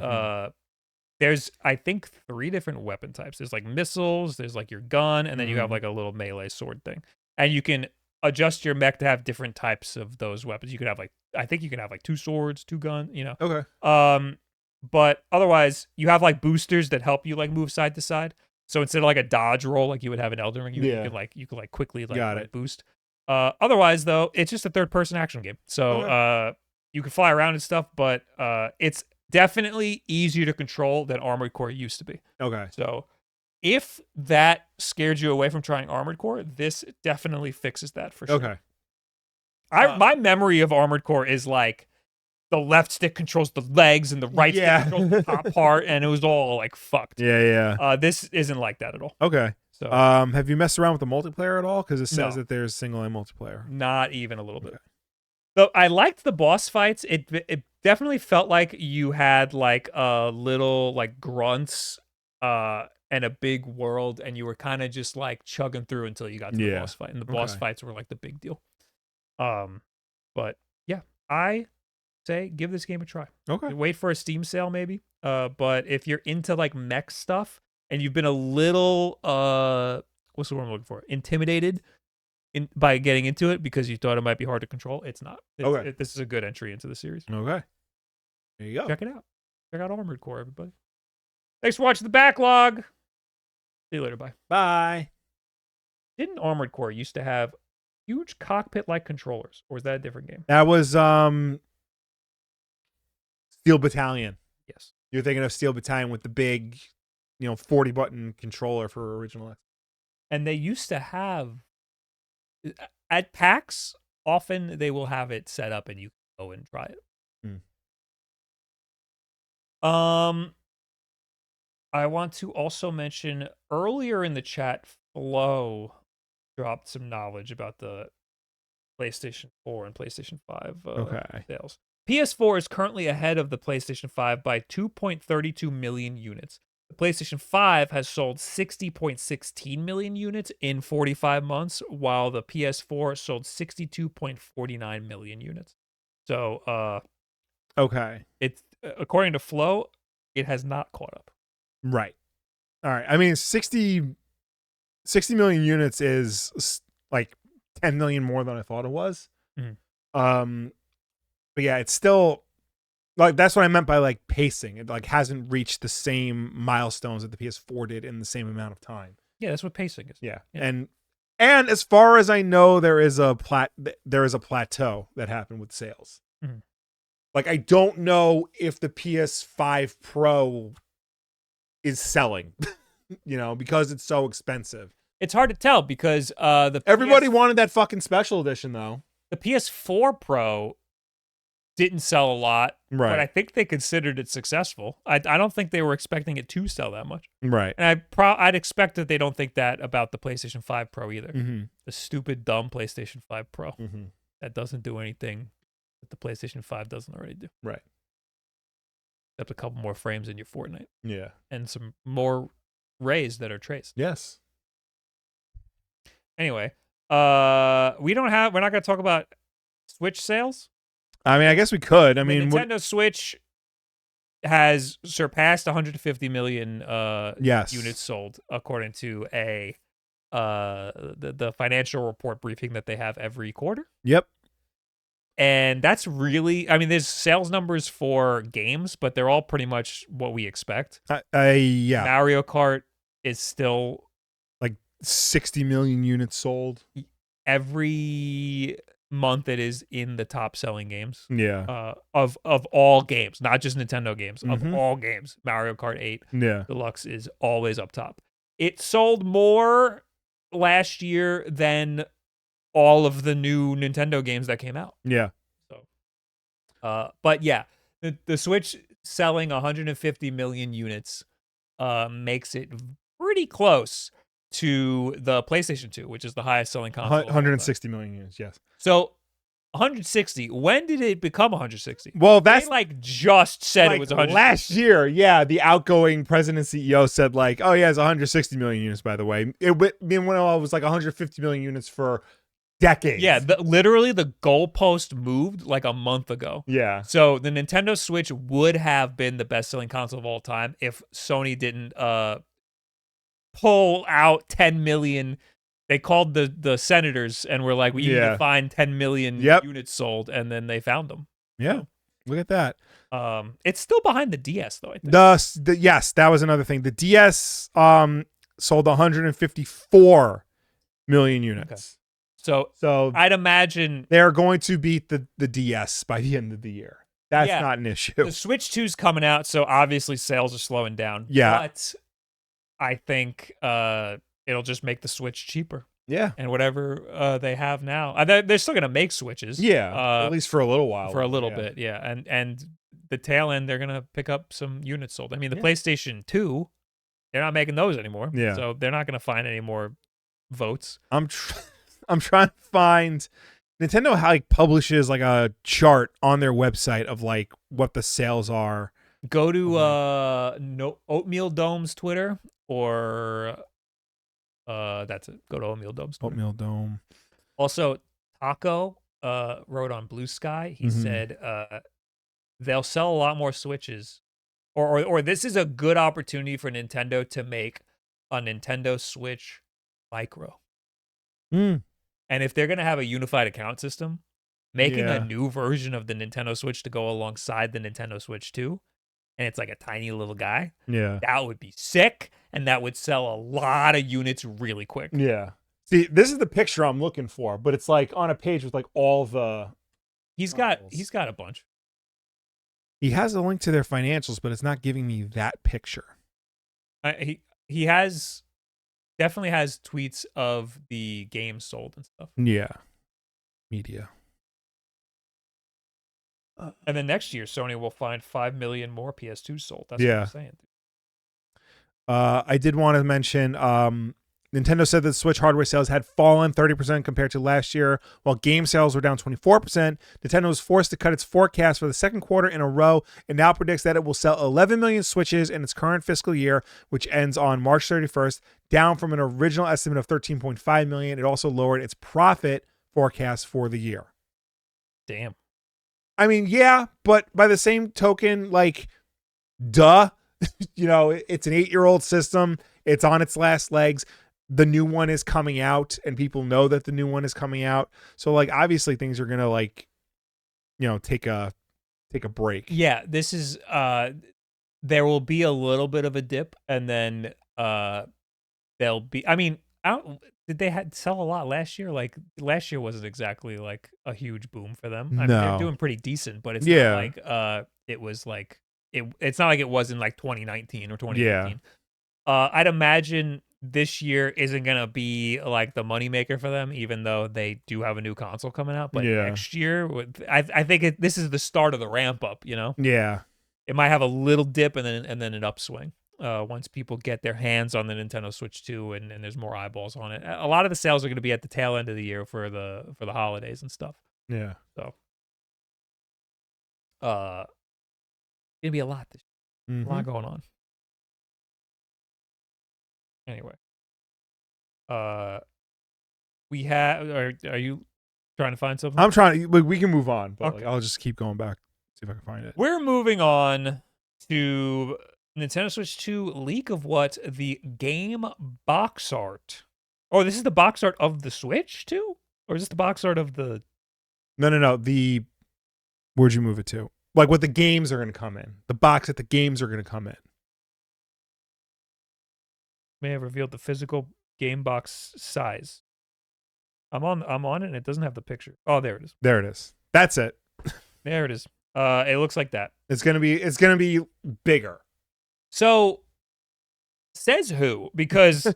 There's, I think, 3 different weapon types. There's like missiles, there's like your gun, and then you have like a little melee sword thing. And you can adjust your mech to have different types of those weapons. You could have I think you can have like 2 swords, 2 guns, Okay. But otherwise, you have like boosters that help you like move side to side. So instead of like a dodge roll like you would have in Elden Ring, you can quickly boost. Otherwise, though, it's just a third-person action game. So you can fly around and stuff, but it's definitely easier to control than Armored Core used to be. Okay. So if that scared you away from trying Armored Core, this definitely fixes that for sure. Okay. My memory of Armored Core is like the left stick controls the legs and the right stick controls the top part, and it was all like fucked. Yeah. This isn't like that at all. Okay. So, have you messed around with the multiplayer at all? Because it says that there's single and multiplayer. Not even a little bit. So I liked the boss fights. It definitely felt like you had like a little like grunts and a big world, and you were kind of just like chugging through until you got to the boss fight, and the boss fights were like the big deal. But yeah, I say give this game a try. Okay. Wait for a Steam sale maybe. But if you're into like mech stuff and you've been a little what's the word I'm looking for? Intimidated by getting into it because you thought it might be hard to control, it's not. This is a good entry into the series. Okay. There you go. Check it out. Check out Armored Core, everybody. Thanks for watching the backlog. See you later. Bye. Bye. Didn't Armored Core used to have huge cockpit-like controllers, or was that a different game? That was Steel Battalion. Yes. You're thinking of Steel Battalion with the big, 40-button controller for original X. And they used to have at PAX. Often they will have it set up, and you can go and try it. I want to also mention earlier in the chat, Flo dropped some knowledge about the PlayStation 4 and PlayStation 5 sales. PS4 is currently ahead of the PlayStation 5 by 2.32 million units. The PlayStation 5 has sold 60.16 million units in 45 months, while the PS4 sold 62.49 million units. So, okay. It's according to Flo, it has not caught up. Right. All right. I mean, 60 million units is like 10 million more than I thought it was. Mm-hmm. But yeah, it's still like, that's what I meant by like pacing. It like hasn't reached the same milestones that the PS4 did in the same amount of time. Yeah, that's what pacing is. Yeah. And as far as I know, there is a plateau that happened with sales. Mm-hmm. Like, I don't know if the PS5 Pro is selling, because it's so expensive. It's hard to tell because everybody wanted that fucking special edition though. The PS4 Pro didn't sell a lot, right? But I think they considered it successful. I don't think they were expecting it to sell that much, right? And I'd expect that they don't think that about the PlayStation 5 Pro either. Mm-hmm. The stupid, dumb PlayStation 5 Pro that doesn't do anything that the PlayStation 5 doesn't already do, right? Except a couple more frames in your Fortnite, yeah, and some more rays that are traced. Yes. Anyway, we're not going to talk about Switch sales. I mean, I guess we could. The Nintendo Switch has surpassed 150 million units sold, according to the financial report briefing that they have every quarter. Yep. And that's really, I mean, there's sales numbers for games, but they're all pretty much what we expect. Yeah. Mario Kart is still like 60 million units sold. Every month it is in the top selling games. Yeah. Of all games, not just Nintendo games, of all games. Mario Kart 8 Deluxe is always up top. It sold more last year than all of the new Nintendo games that came out. Yeah. So, but yeah, the Switch selling 150 million units makes it pretty close to the PlayStation 2, which is the highest selling console. 160 million units, yes. So 160. When did it become 160? Well, that's they just said it was 160. Last year. Yeah, the outgoing president CEO said oh yeah, it's 160 million units. By the way, it was like 150 million units for decades. Yeah, literally the goalpost moved like a month ago. Yeah. So the Nintendo Switch would have been the best-selling console of all time if Sony didn't pull out 10 million. They called the senators and were like, we need to find 10 million units sold, and then they found them. Yeah. Look at that. It's still behind the DS though, I think. Yes, that was another thing. The DS sold 154 million units. Okay. So I'd imagine they're going to beat the DS by the end of the year. That's not an issue. The Switch 2's coming out, so obviously sales are slowing down. Yeah. But I think it'll just make the Switch cheaper. Yeah. And whatever they have now. They're still going to make Switches. Yeah. At least for a little while. For a little bit, yeah. And the tail end, they're going to pick up some units sold. I mean, the PlayStation 2, they're not making those anymore. Yeah. So they're not going to find any more votes. I'm trying to find... Nintendo publishes a chart on their website of what the sales are. Go to Oatmeal Dome's Twitter, or that's it. Go to Oatmeal Dome's Twitter. Oatmeal Dome. Also, Taco wrote on Blue Sky. He said they'll sell a lot more Switches or this is a good opportunity for Nintendo to make a Nintendo Switch Micro. Mm. And if they're going to have a unified account system, making Yeah. a new version of the Nintendo Switch to go alongside the Nintendo Switch 2, and it's like a tiny little guy, Yeah. that would be sick, and that would sell a lot of units really quick. Yeah. See, this is the picture I'm looking for, but it's like on a page with like all the He's got a bunch. He has a link to their financials, but it's not giving me that picture. He has definitely has tweets of the games sold and stuff. Yeah. Media. And then next year, Sony will find 5 million more PS2s sold. That's Yeah. what I'm saying. I did want to mention Nintendo said that Switch hardware sales had fallen 30% compared to last year, while game sales were down 24%. Nintendo was forced to cut its forecast for the second quarter in a row and now predicts that it will sell 11 million Switches in its current fiscal year, which ends on March 31st, down from an original estimate of 13.5 million. It also lowered its profit forecast for the year. Damn. I mean, yeah, but by the same token, like, duh. It's an 8-year-old system. It's on its last legs. The new one is coming out, and people know that the new one is coming out. So, like, obviously things are going to, take a break. Yeah, this is, there will be a little bit of a dip, and then there'll be, I mean, did they sell a lot last year? Like, last year wasn't exactly, like, a huge boom for them. I mean, they're doing pretty decent, but it's not like, it was like, it's not like it was in, like, 2019 or 2018. I'd imagine this year isn't going to be, like, the moneymaker for them, even though they do have a new console coming out. But next year, I think this is the start of the ramp up, Yeah. It might have a little dip and then an upswing. Once people get their hands on the Nintendo Switch 2 and there's more eyeballs on it. A lot of the sales are going to be at the tail end of the year for the holidays and stuff. Yeah. So gonna be a lot this year. A lot going on. Anyway. We have are you trying to find something? I'm trying to, we can move on, but like, I'll just keep going back, see if I can find it. We're moving on to Nintendo Switch 2 leak of what the game box art. Oh, this is the box art of the Switch too? Or is this the box art of the... No. Where'd you move it to? Like what the games are going to come in. The box that the games are going to come in. May have revealed the physical game box size. I'm on it and it doesn't have the picture. Oh, there it is. There it is. That's it. There it is. It looks like that. It's gonna be bigger. So says who? Because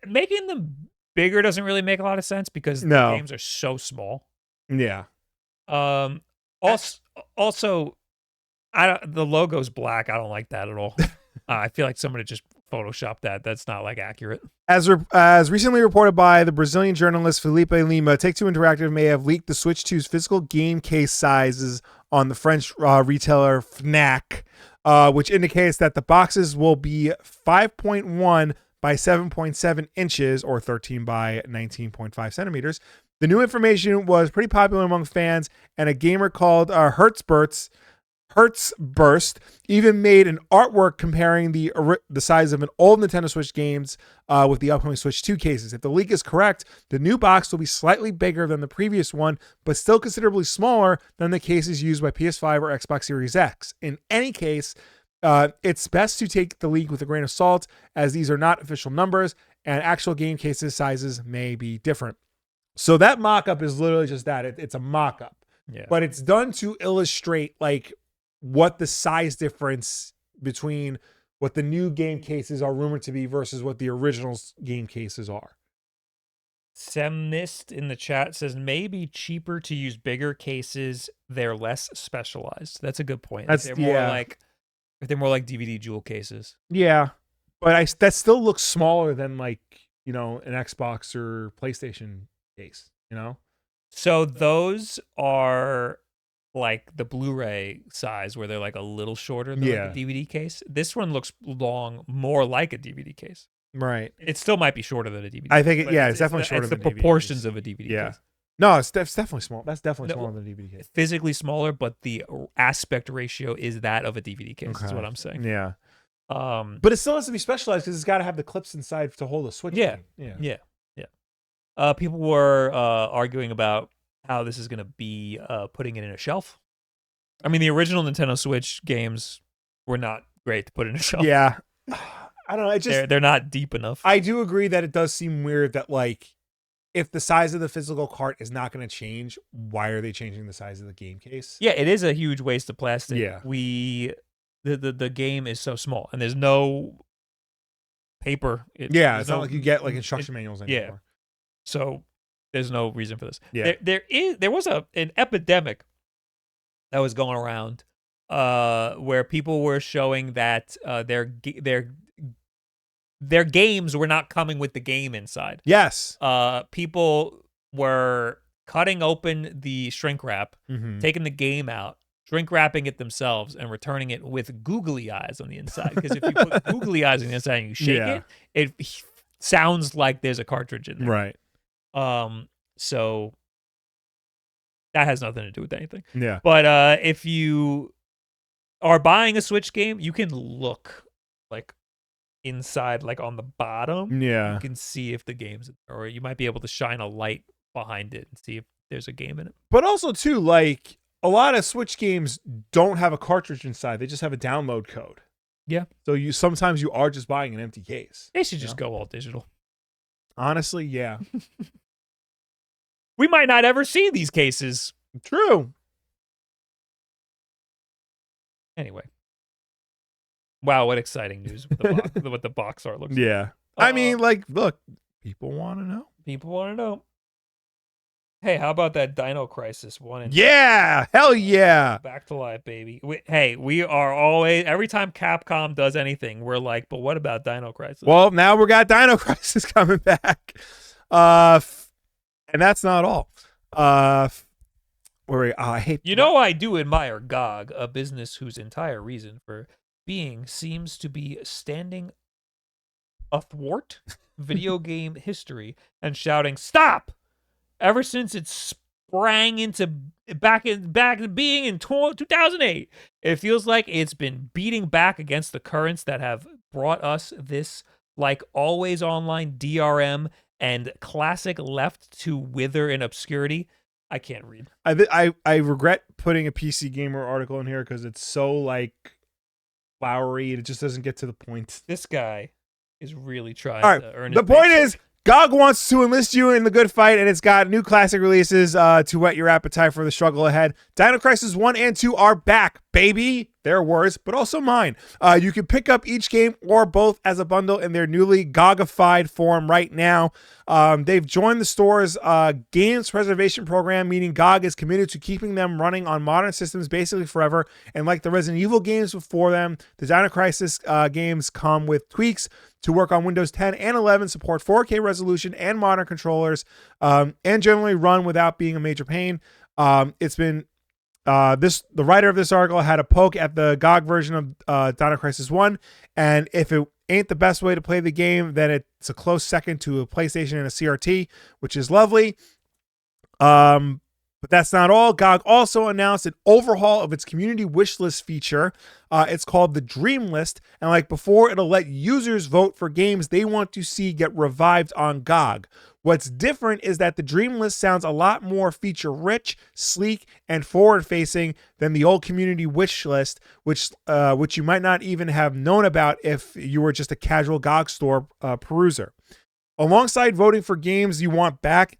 making them bigger doesn't really make a lot of sense because the games are so small. Yeah. Also, the logo's black. I don't like that at all. I feel like somebody just photoshopped that. That's not like accurate. As recently reported by the Brazilian journalist Felipe Lima, Take-Two Interactive may have leaked the Switch 2's physical game case sizes on the French retailer Fnac, which indicates that the boxes will be 5.1 by 7.7 inches or 13 by 19.5 centimeters. The new information was pretty popular among fans, and a gamer called Hertzburst even made an artwork comparing the size of an old Nintendo Switch games with the upcoming Switch 2 cases. If the leak is correct, the new box will be slightly bigger than the previous one, but still considerably smaller than the cases used by PS5 or Xbox Series X. In any case, it's best to take the leak with a grain of salt, as these are not official numbers, and actual game cases sizes may be different. So that mock-up is literally just that. It's a mock-up. Yeah. But it's done to illustrate, like, what the size difference between what the new game cases are rumored to be versus what the original game cases are. Semnist in the chat says maybe cheaper to use bigger cases. They're less specialized. That's a good point. They're more like DVD jewel cases. Yeah, but that still looks smaller than like an Xbox or PlayStation case. So those are like the Blu-ray size where they're like a little shorter than like a DVD case. This one looks more like a DVD case. Right. It still might be shorter than a DVD. I think it's definitely shorter than the proportions of a DVD case. No, it's definitely small. That's definitely smaller than a DVD case. Physically smaller, but the aspect ratio is that of a DVD case. Okay. Is what I'm saying. Yeah. But it still has to be specialized because it's got to have the clips inside to hold a Switch. Yeah. Game. Yeah. People were arguing about how this is going to be putting it in a shelf. I mean, the original Nintendo Switch games were not great to put in a shelf. Yeah. I don't know. It just they're not deep enough. I do agree that it does seem weird that like if the size of the physical cart is not going to change, why are they changing the size of the game case? Yeah, it is a huge waste of plastic. Yeah. The game is so small and there's no paper. It's not like you get like instruction manuals anymore. Yeah. So there's no reason for this. Yeah. There was an epidemic that was going around where people were showing that their games were not coming with the game inside. Yes. People were cutting open the shrink wrap, taking the game out, shrink wrapping it themselves, and returning it with googly eyes on the inside. Because if you put googly eyes on the inside and you shake it sounds like there's a cartridge in there. Right. So that has nothing to do with anything. Yeah. But if you are buying a Switch game, you can look like inside, like on the bottom. Yeah. You can see if the game's, or you might be able to shine a light behind it and see if there's a game in it. But also too, like a lot of Switch games don't have a cartridge inside. They just have a download code. Yeah. So sometimes you are just buying an empty case. They should just go all digital. Honestly, yeah. We might not ever see these cases. True. Anyway. Wow, what exciting news with what the box art looks like. Yeah. I mean, like, look, people want to know. People want to know. Hey, how about that Dino Crisis 1 and 2? Yeah, hell yeah. Back to life, baby. We are always, every time Capcom does anything, we're like, but what about Dino Crisis? Well, now we got Dino Crisis coming back. And that's not all. I hate. I do admire GOG, a business whose entire reason for being seems to be standing athwart video game history and shouting "Stop!" ever since it sprang into back being in 2008. It feels like it's been beating back against the currents that have brought us this like always online DRM and classic left to wither in obscurity. I can't read. I regret putting a PC Gamer article in here because it's so like flowery and it just doesn't get to the point. This guy is really trying to earn the point is GOG wants to enlist you in the good fight, and it's got new classic releases to whet your appetite for the struggle ahead. Dino Crisis 1 and 2 are back, baby. Their words, but also mine. You can pick up each game or both as a bundle in their newly GOGified form right now. They've joined the store's games preservation program, meaning GOG is committed to keeping them running on modern systems basically forever. And like the Resident Evil games before them, the Dino Crisis games come with tweaks to work on Windows 10 and 11, support 4K resolution and modern controllers, and generally run without being a major pain. It's been the writer of this article had a poke at the GOG version of Dino Crisis 1, and if it ain't the best way to play the game, then it's a close second to a PlayStation and a CRT, which is lovely. But that's not all. GOG also announced an overhaul of its community wishlist feature. It's called the Dreamlist, and like before, it'll let users vote for games they want to see get revived on GOG. What's different is that the Dreamlist sounds a lot more feature-rich, sleek, and forward-facing than the old community wishlist, which you might not even have known about if you were just a casual GOG store peruser. Alongside voting for games you want back,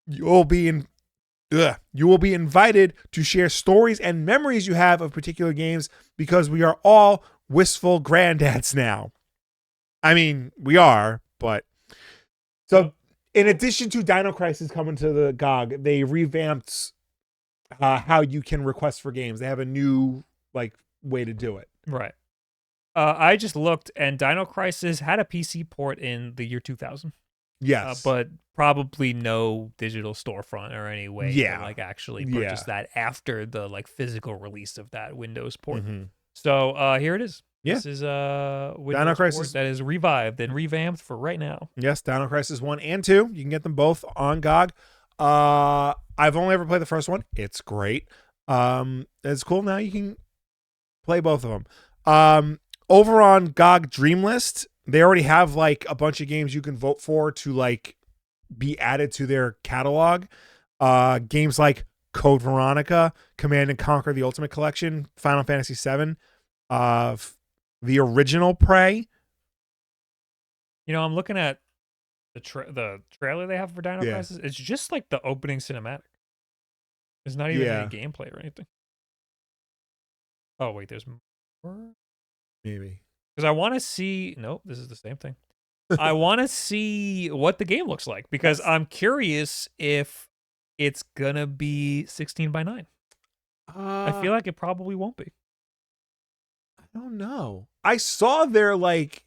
you will be invited to share stories and memories you have of particular games, because we are all wistful granddads now. I mean, we are, but so in addition to Dino Crisis coming to the GOG, they revamped how you can request for games. They have a new like way to do it. Right. I just looked, and Dino Crisis had a PC port in the year 2000. Yes, but probably no digital storefront or any way to like actually purchase that after the like physical release of that Windows port. Mm-hmm. So here it is. Yeah. This is Windows Dino Crisis that is revived and revamped for right now. Yes, Dino Crisis 1 and 2. You can get them both on GOG. I've only ever played the first one. It's great. It's cool. Now you can play both of them. Over on GOG Dreamlist, they already have like a bunch of games you can vote for to like be added to their catalog. Games like Code Veronica, Command and Conquer: The Ultimate Collection, Final Fantasy VII, the original Prey. You know, I'm looking at the trailer they have for Dino Crisis. It's just like the opening cinematic. There's not even any gameplay or anything. Oh wait, there's more. Maybe because I want to see. Nope, this is the same thing. I want to see what the game looks like because I'm curious if it's gonna be 16:9. I feel like it probably won't be. I don't know. I saw their like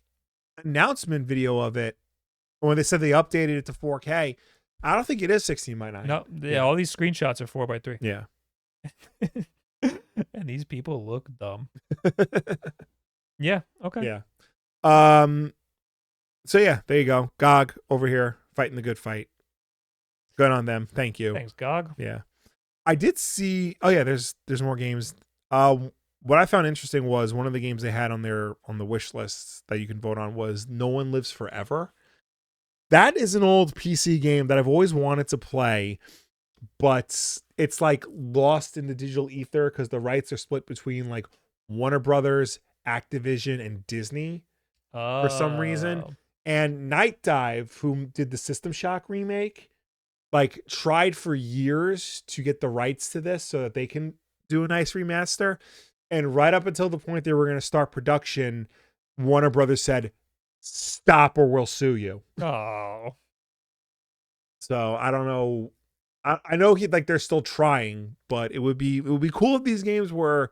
announcement video of it when they said they updated it to 4K. I don't think it is 16:9. No, yeah, all these screenshots are 4:3. Yeah. And these people look dumb. Yeah, okay. Yeah. So yeah, there you go. GOG over here fighting the good fight. Good on them. Thank you. Thanks, GOG. Yeah. I did see there's more games. What I found interesting was one of the games they had on the wish list that you can vote on was No One Lives Forever. That is an old PC game that I've always wanted to play, but it's like lost in the digital ether because the rights are split between like Warner Brothers, Activision, and Disney for some reason. And Night Dive, who did the System Shock remake, like tried for years to get the rights to this so that they can do a nice remaster. And right up until the point they were going to start production, Warner Brothers said, "Stop or we'll sue you." Oh. So I don't know. I know they're still trying, but it would be cool if these games were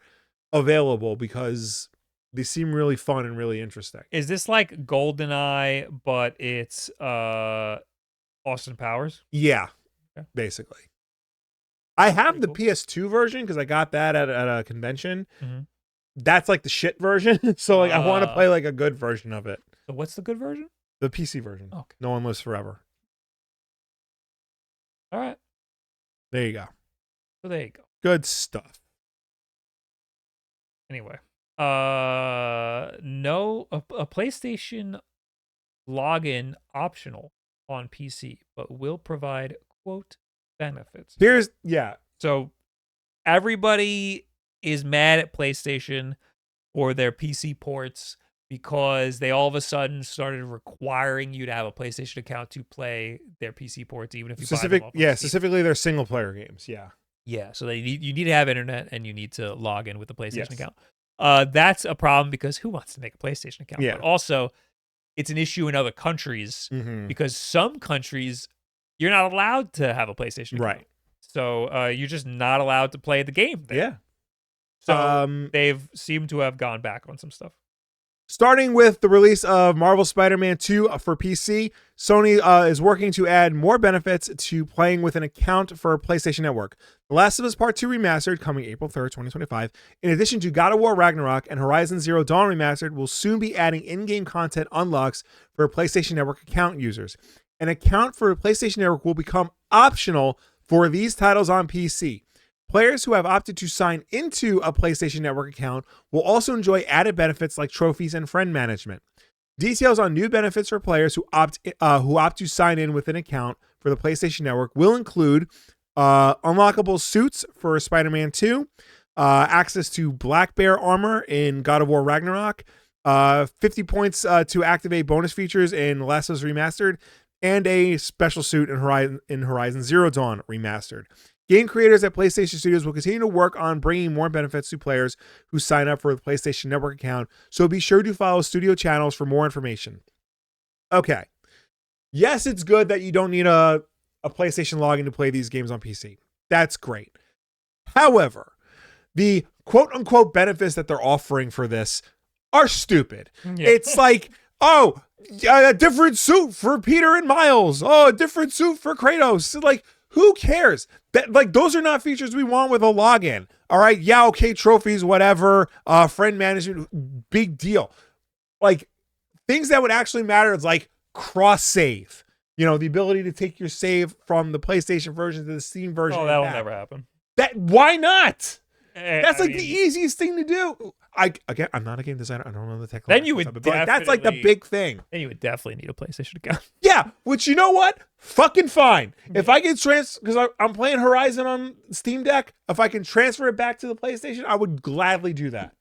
available because they seem really fun and really interesting. Is this like GoldenEye, but it's Austin Powers? Yeah, okay. Basically. I have the PS2 version because I got that at a convention. Mm-hmm. That's like the shit version. So like I want to play like a good version of it. So what's the good version? The PC version. Okay. No One Lives Forever. All right. There you go. So there you go. Good stuff. Anyway, a PlayStation login optional on PC, but will provide quote benefits. So everybody is mad at PlayStation for their PC ports because they all of a sudden started requiring you to have a PlayStation account to play their PC ports, even if you buy them off of specifically their single player games. Yeah, so you need to have internet and you need to log in with a PlayStation account. That's a problem because who wants to make a PlayStation account? Yeah. But also, it's an issue in other countries because some countries you're not allowed to have a PlayStation account. Right. So you're just not allowed to play the game there. Yeah. So they've seemed to have gone back on some stuff. Starting with the release of Marvel Spider-Man 2 for PC, Sony is working to add more benefits to playing with an account for PlayStation Network. The Last of Us Part 2 Remastered, coming April 3rd, 2025, in addition to God of War Ragnarok and Horizon Zero Dawn Remastered, will soon be adding in-game content unlocks for PlayStation Network account users. An account for PlayStation Network will become optional for these titles on PC. Players who have opted to sign into a PlayStation Network account will also enjoy added benefits like trophies and friend management. Details on new benefits for players who opt to sign in with an account for the PlayStation Network will include unlockable suits for Spider-Man 2, access to Black Bear armor in God of War Ragnarok, 50 points to activate bonus features in Last of Us Remastered, and a special suit in Horizon Zero Dawn Remastered. Game creators at PlayStation Studios will continue to work on bringing more benefits to players who sign up for the PlayStation Network account, so be sure to follow studio channels for more information. Okay. Yes, it's good that you don't need a PlayStation login to play these games on PC. That's great. However, the quote-unquote benefits that they're offering for this are stupid. Yeah. It's like, a different suit for Peter and Miles. Oh, a different suit for Kratos. Like, who cares? Those are not features we want with a login. All right. Yeah. Okay. Trophies, whatever. Friend management, big deal. Like things that would actually matter is like cross save. the ability to take your save from the PlayStation version to the Steam version. Oh, that'll never happen. Why not? That's the easiest thing to do. I'm not a game designer. I don't know the technical. Then you would that's like the big thing. Then you would definitely need a PlayStation account. Yeah, which you know what? Fucking fine. If I can because I'm playing Horizon on Steam Deck, if I can transfer it back to the PlayStation, I would gladly do that.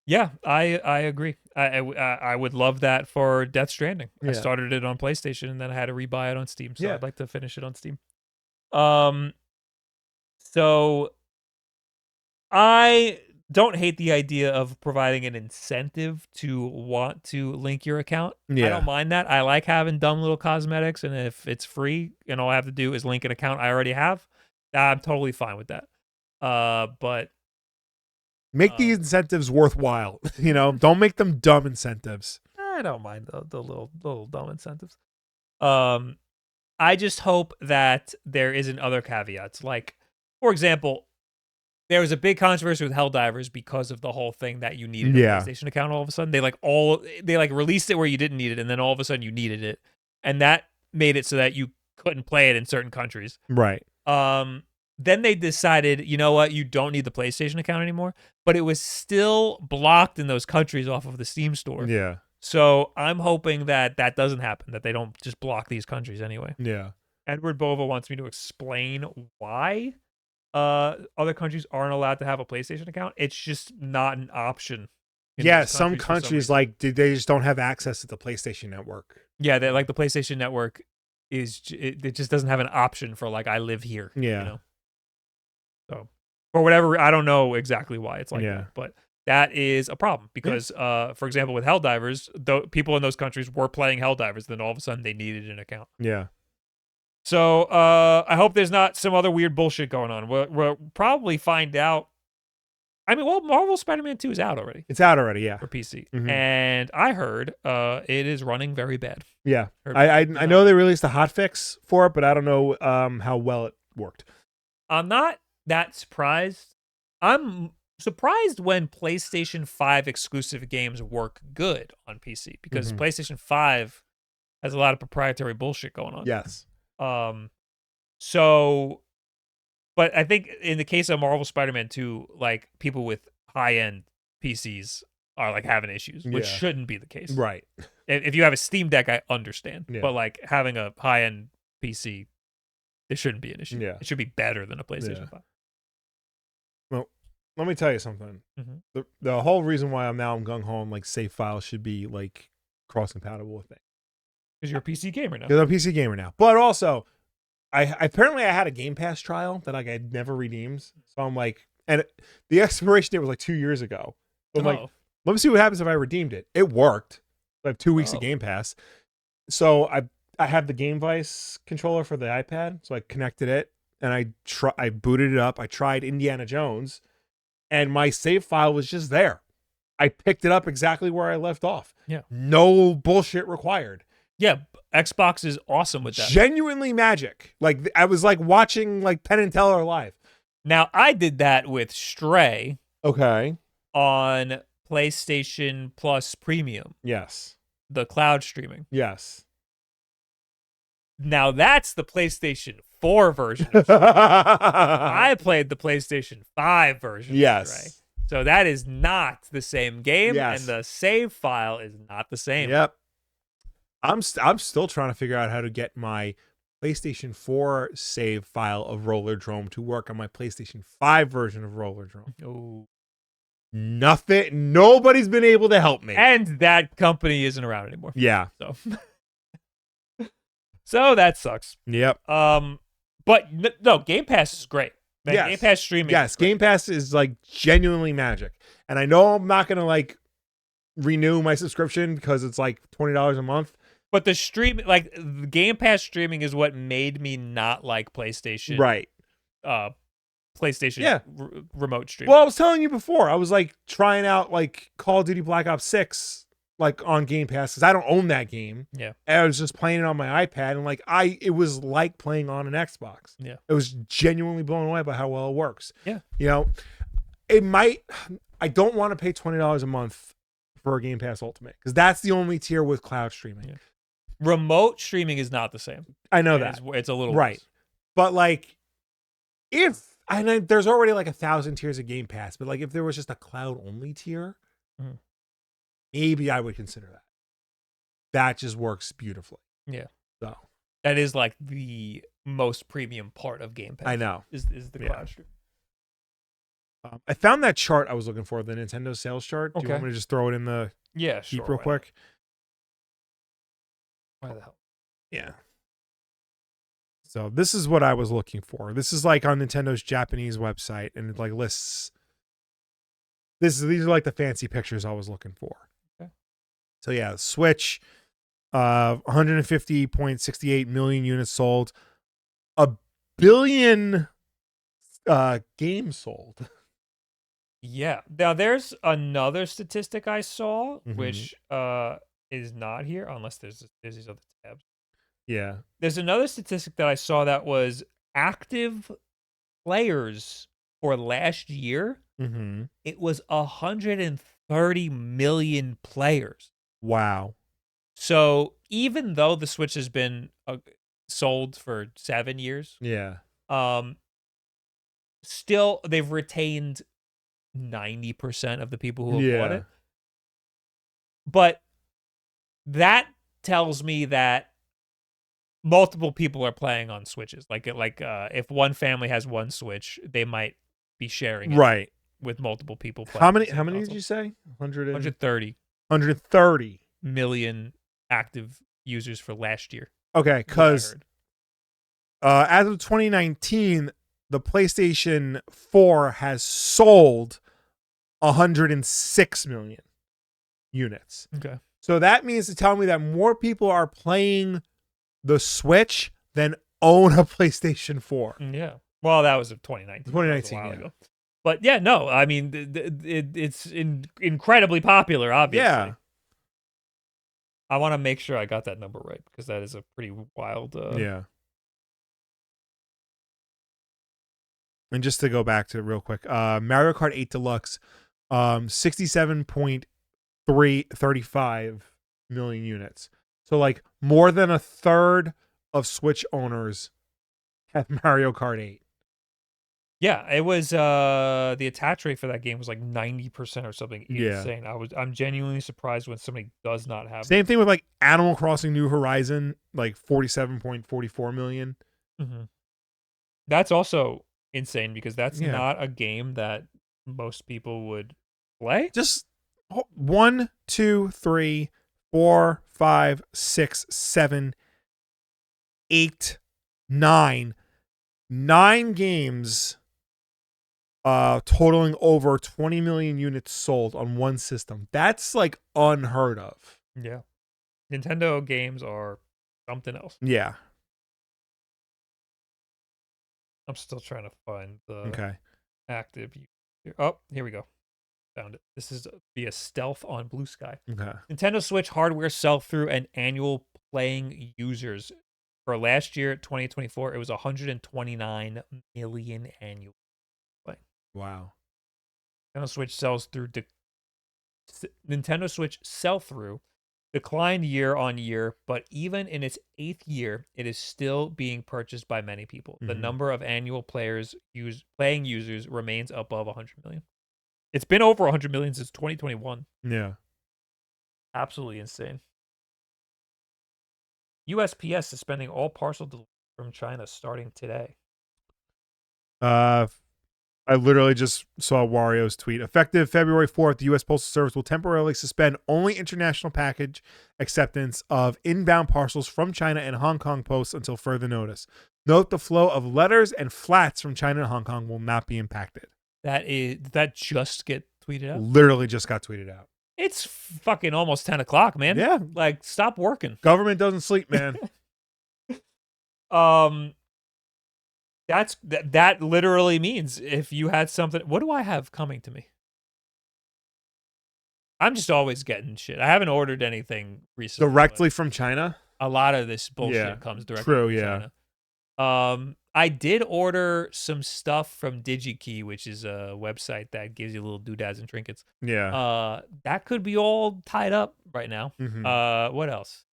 Yeah, I agree. I would love that for Death Stranding. Yeah. I started it on PlayStation and then I had to rebuy it on Steam. So I'd like to finish it on Steam. So I don't hate the idea of providing an incentive to want to link your account. Yeah. I don't mind that. I like having dumb little cosmetics, and if it's free and all I have to do is link an account I already have, I'm totally fine with that. But make the incentives worthwhile. Don't make them dumb incentives. I don't mind the little dumb incentives. I just hope that there isn't other caveats. Like, for example, there was a big controversy with Helldivers because of the whole thing that you needed a PlayStation account all of a sudden. They released it where you didn't need it, and then all of a sudden you needed it. And that made it so that you couldn't play it in certain countries. Right. Then they decided, you know what, you don't need the PlayStation account anymore, but it was still blocked in those countries off of the Steam store. Yeah. So I'm hoping that doesn't happen, that they don't just block these countries anyway. Yeah. Edward Bova wants me to explain why other countries aren't allowed to have a PlayStation account. It's just not an option. Yeah, some countries they just don't have access to the PlayStation Network. Yeah, the PlayStation Network it just doesn't have an option for I live here. Yeah. So for whatever, I don't know exactly why it's like that, but that is a problem because, for example, with Helldivers, people in those countries were playing Helldivers, then all of a sudden they needed an account. Yeah. So I hope there's not some other weird bullshit going on. We'll probably find out. I mean, Marvel Spider-Man 2 is out already. It's out already, yeah. For PC. Mm-hmm. And I heard it is running very bad. Yeah. I know they released a hotfix for it, but I don't know how well it worked. I'm not that surprised. I'm surprised when PlayStation 5 exclusive games work good on PC because PlayStation 5 has a lot of proprietary bullshit going on. Yes. But I think in the case of Marvel Spider-Man 2, people with high-end PCs are having issues, which shouldn't be the case. Right. If you have a Steam Deck, I understand. Yeah. But having a high-end PC, it shouldn't be an issue. Yeah. It should be better than a PlayStation 5. Well, let me tell you something. Mm-hmm. The whole reason why I'm gung-ho on save files should be cross-compatible with things. Because you're a PC gamer now. Because I'm a PC gamer now. But also, I had a Game Pass trial that I never redeemed. So I'm and the expiration date was 2 years ago. So I'm let me see what happens if I redeemed it. It worked. I have 2 weeks of Game Pass. So I have the Game Vice controller for the iPad. So I connected it and I booted it up. I tried Indiana Jones and my save file was just there. I picked it up exactly where I left off. Yeah. No bullshit required. Yeah, Xbox is awesome with that. Genuinely magic. I was watching Penn and Teller live. Now, I did that with Stray. Okay. On PlayStation Plus Premium. Yes. The cloud streaming. Yes. Now, that's the PlayStation 4 version of Stray. I played the PlayStation 5 version of Stray. So that is not the same game, and the save file is not the same. Yep. I'm still trying to figure out how to get my PlayStation 4 save file of Rollerdrome to work on my PlayStation 5 version of Rollerdrome. Oh. Nobody's been able to help me. And that company isn't around anymore. Yeah. So that sucks. Yep. But no, Game Pass is great. Man, yes. Game Pass streaming. Yes, Game Pass is genuinely magic. And I know I'm not going to renew my subscription because it's $20 a month. But the stream, the Game Pass streaming is what made me not like PlayStation. Right. PlayStation remote streaming. Well, I was telling you before, I was trying out Call of Duty Black Ops 6 on Game Pass because I don't own that game. Yeah. And I was just playing it on my iPad and it was like playing on an Xbox. Yeah. It was genuinely blown away by how well it works. Yeah. I don't want to pay $20 a month for a Game Pass Ultimate because that's the only tier with cloud streaming. Yeah. Remote streaming is not the same. I know that. It's a little right. worse. But like, I know there's already like 1,000 tiers of Game Pass, but like if there was just a cloud only tier, maybe I would consider that. That just works beautifully. Yeah. So that is like the most premium part of Game Pass. I know. Is the cloud stream. I found that chart I was looking for, the Nintendo sales chart. Do you want me to just throw it in the sure, real quick? Why the hell? Yeah. So this is what I was looking for. This is like on Nintendo's Japanese website, and it like lists. These are like the fancy pictures I was looking for. Okay. So yeah, Switch, 150.68 million units sold, 1 billion games sold. Yeah. Now there's another statistic I saw, which is not here unless there's these other tabs. Yeah. There's another statistic that I saw that was active players for last year. It was 130 million players. Wow. So even though the Switch has been sold for 7 years, still they've retained 90% of the people who have bought it. But that tells me that multiple people are playing on Switches. Like if one family has one Switch, they might be sharing it with multiple people playing. How many did you say? 130 million active users for last year. Okay, because as of 2019, the PlayStation 4 has sold 106 million units. Okay. So that means to tell me that more people are playing the Switch than own a PlayStation 4. Yeah. Well, that was 2019. 2019, ago. But yeah, no, I mean, it's incredibly popular, obviously. Yeah. I want to make sure I got that number right because that is a pretty wild. Yeah. And just to go back to it real quick, Mario Kart 8 Deluxe, 67.35 million units. So like more than a third of Switch owners have Mario Kart 8. Yeah, it was the attach rate for that game was like 90% or something insane. I'm genuinely surprised when somebody does not have Same thing with like Animal Crossing New Horizon, like 47.44 million. That's also insane because that's not a game that most people would play. Just 1, 2, 3, 4, 5, 6, 7, 8, 9 games totaling over 20 million units sold on one system. That's like unheard of. Yeah. Nintendo games are something else. Yeah. I'm still trying to find the active. Oh, here we go. Found it. This is via stealth on Blue Sky. Okay. Nintendo Switch hardware sell-through and annual playing users for last year, 2024. It was 129 million annual play. Wow. Nintendo Switch sell-through declined year on year, but even in its 8th year, it is still being purchased by many people. The number of annual playing users remains above 100 million. It's been over 100 million since 2021. Yeah. Absolutely insane. USPS suspending all parcel delivery from China starting today. I literally just saw Wario's tweet. Effective February 4th, the U.S. Postal Service will temporarily suspend only international package acceptance of inbound parcels from China and Hong Kong posts until further notice. Note the flow of letters and flats from China and Hong Kong will not be impacted. Did that just get tweeted out? Literally just got tweeted out. It's fucking almost 10 o'clock, man. Yeah. Like, stop working. Government doesn't sleep, man. That literally means if you had something. What do I have coming to me? I'm just always getting shit. I haven't ordered anything recently. Directly from China? A lot of this bullshit comes directly from China. I did order some stuff from DigiKey, which is a website that gives you little doodads and trinkets. Yeah. That could be all tied up right now. What else?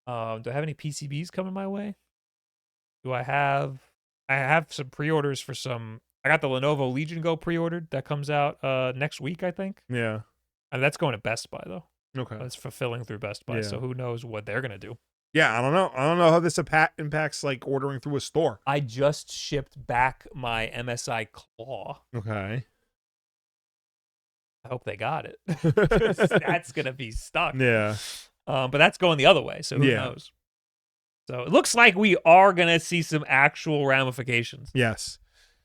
Do I have any PCBs coming my way? I have some pre-orders for some. I got the Lenovo Legion Go pre-ordered. That comes out next week, I think. Yeah. And that's going to Best Buy though. Okay. That's fulfilling through Best Buy. Yeah. So who knows what they're gonna do? Yeah, I don't know. I don't know how this impacts like ordering through a store. I just shipped back my MSI Claw. Okay. I hope they got it. That's gonna be stuck. Yeah. But that's going the other way, so who knows? So it looks like we are gonna see some actual ramifications. Yes.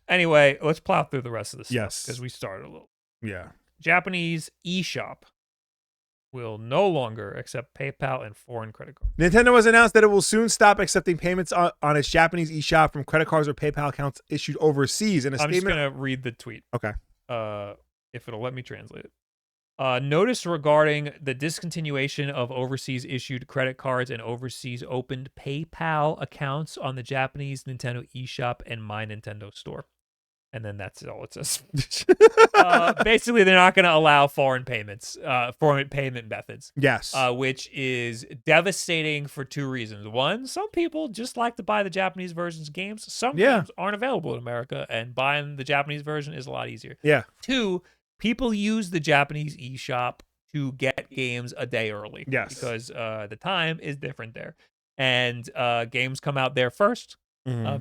Anyway, let's plow through the rest of this Yes. stuff because we started a little. Yeah. Japanese eShop will no longer accept PayPal and foreign credit cards. Nintendo has announced that it will soon stop accepting payments on its Japanese eShop from credit cards or PayPal accounts issued overseas. In a I'm statement, just gonna read the tweet. Okay. If it'll let me translate it. Notice regarding the discontinuation of overseas issued credit cards and overseas opened PayPal accounts on the Japanese Nintendo eShop and My Nintendo Store. And then that's all it says. Basically, they're not going to allow foreign payments, foreign payment methods. Yes. Which is devastating for two reasons. One, some people just like to buy the Japanese versions of games. Some games aren't available in America, and buying the Japanese version is a lot easier. Yeah. Two, people use the Japanese eShop to get games a day early. Yes. Because the time is different there. And games come out there first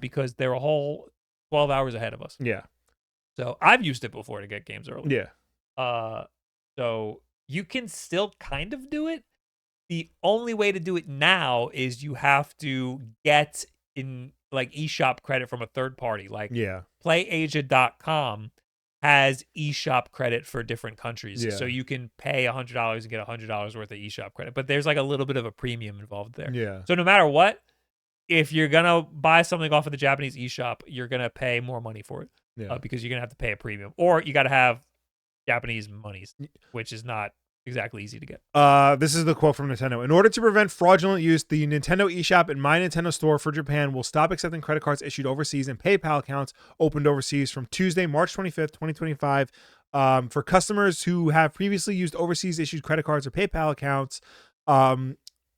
because they're a whole 12 hours ahead of us. Yeah. So I've used it before to get games early. Yeah. So you can still kind of do it. The only way to do it now is you have to get in like eShop credit from a third party. Like PlayAsia.com has eShop credit for different countries. Yeah. So you can pay $100 and get $100 worth of eShop credit. But there's like a little bit of a premium involved there. Yeah. So no matter what, if you're going to buy something off of the Japanese eShop, you're going to pay more money for it because you're going to have to pay a premium. Or you got to have Japanese monies, which is not exactly easy to get. This is the quote from Nintendo. In order to prevent fraudulent use, the Nintendo eShop and My Nintendo Store for Japan will stop accepting credit cards issued overseas and PayPal accounts opened overseas from Tuesday, March 25th, 2025. For customers who have previously used overseas issued credit cards or PayPal accounts,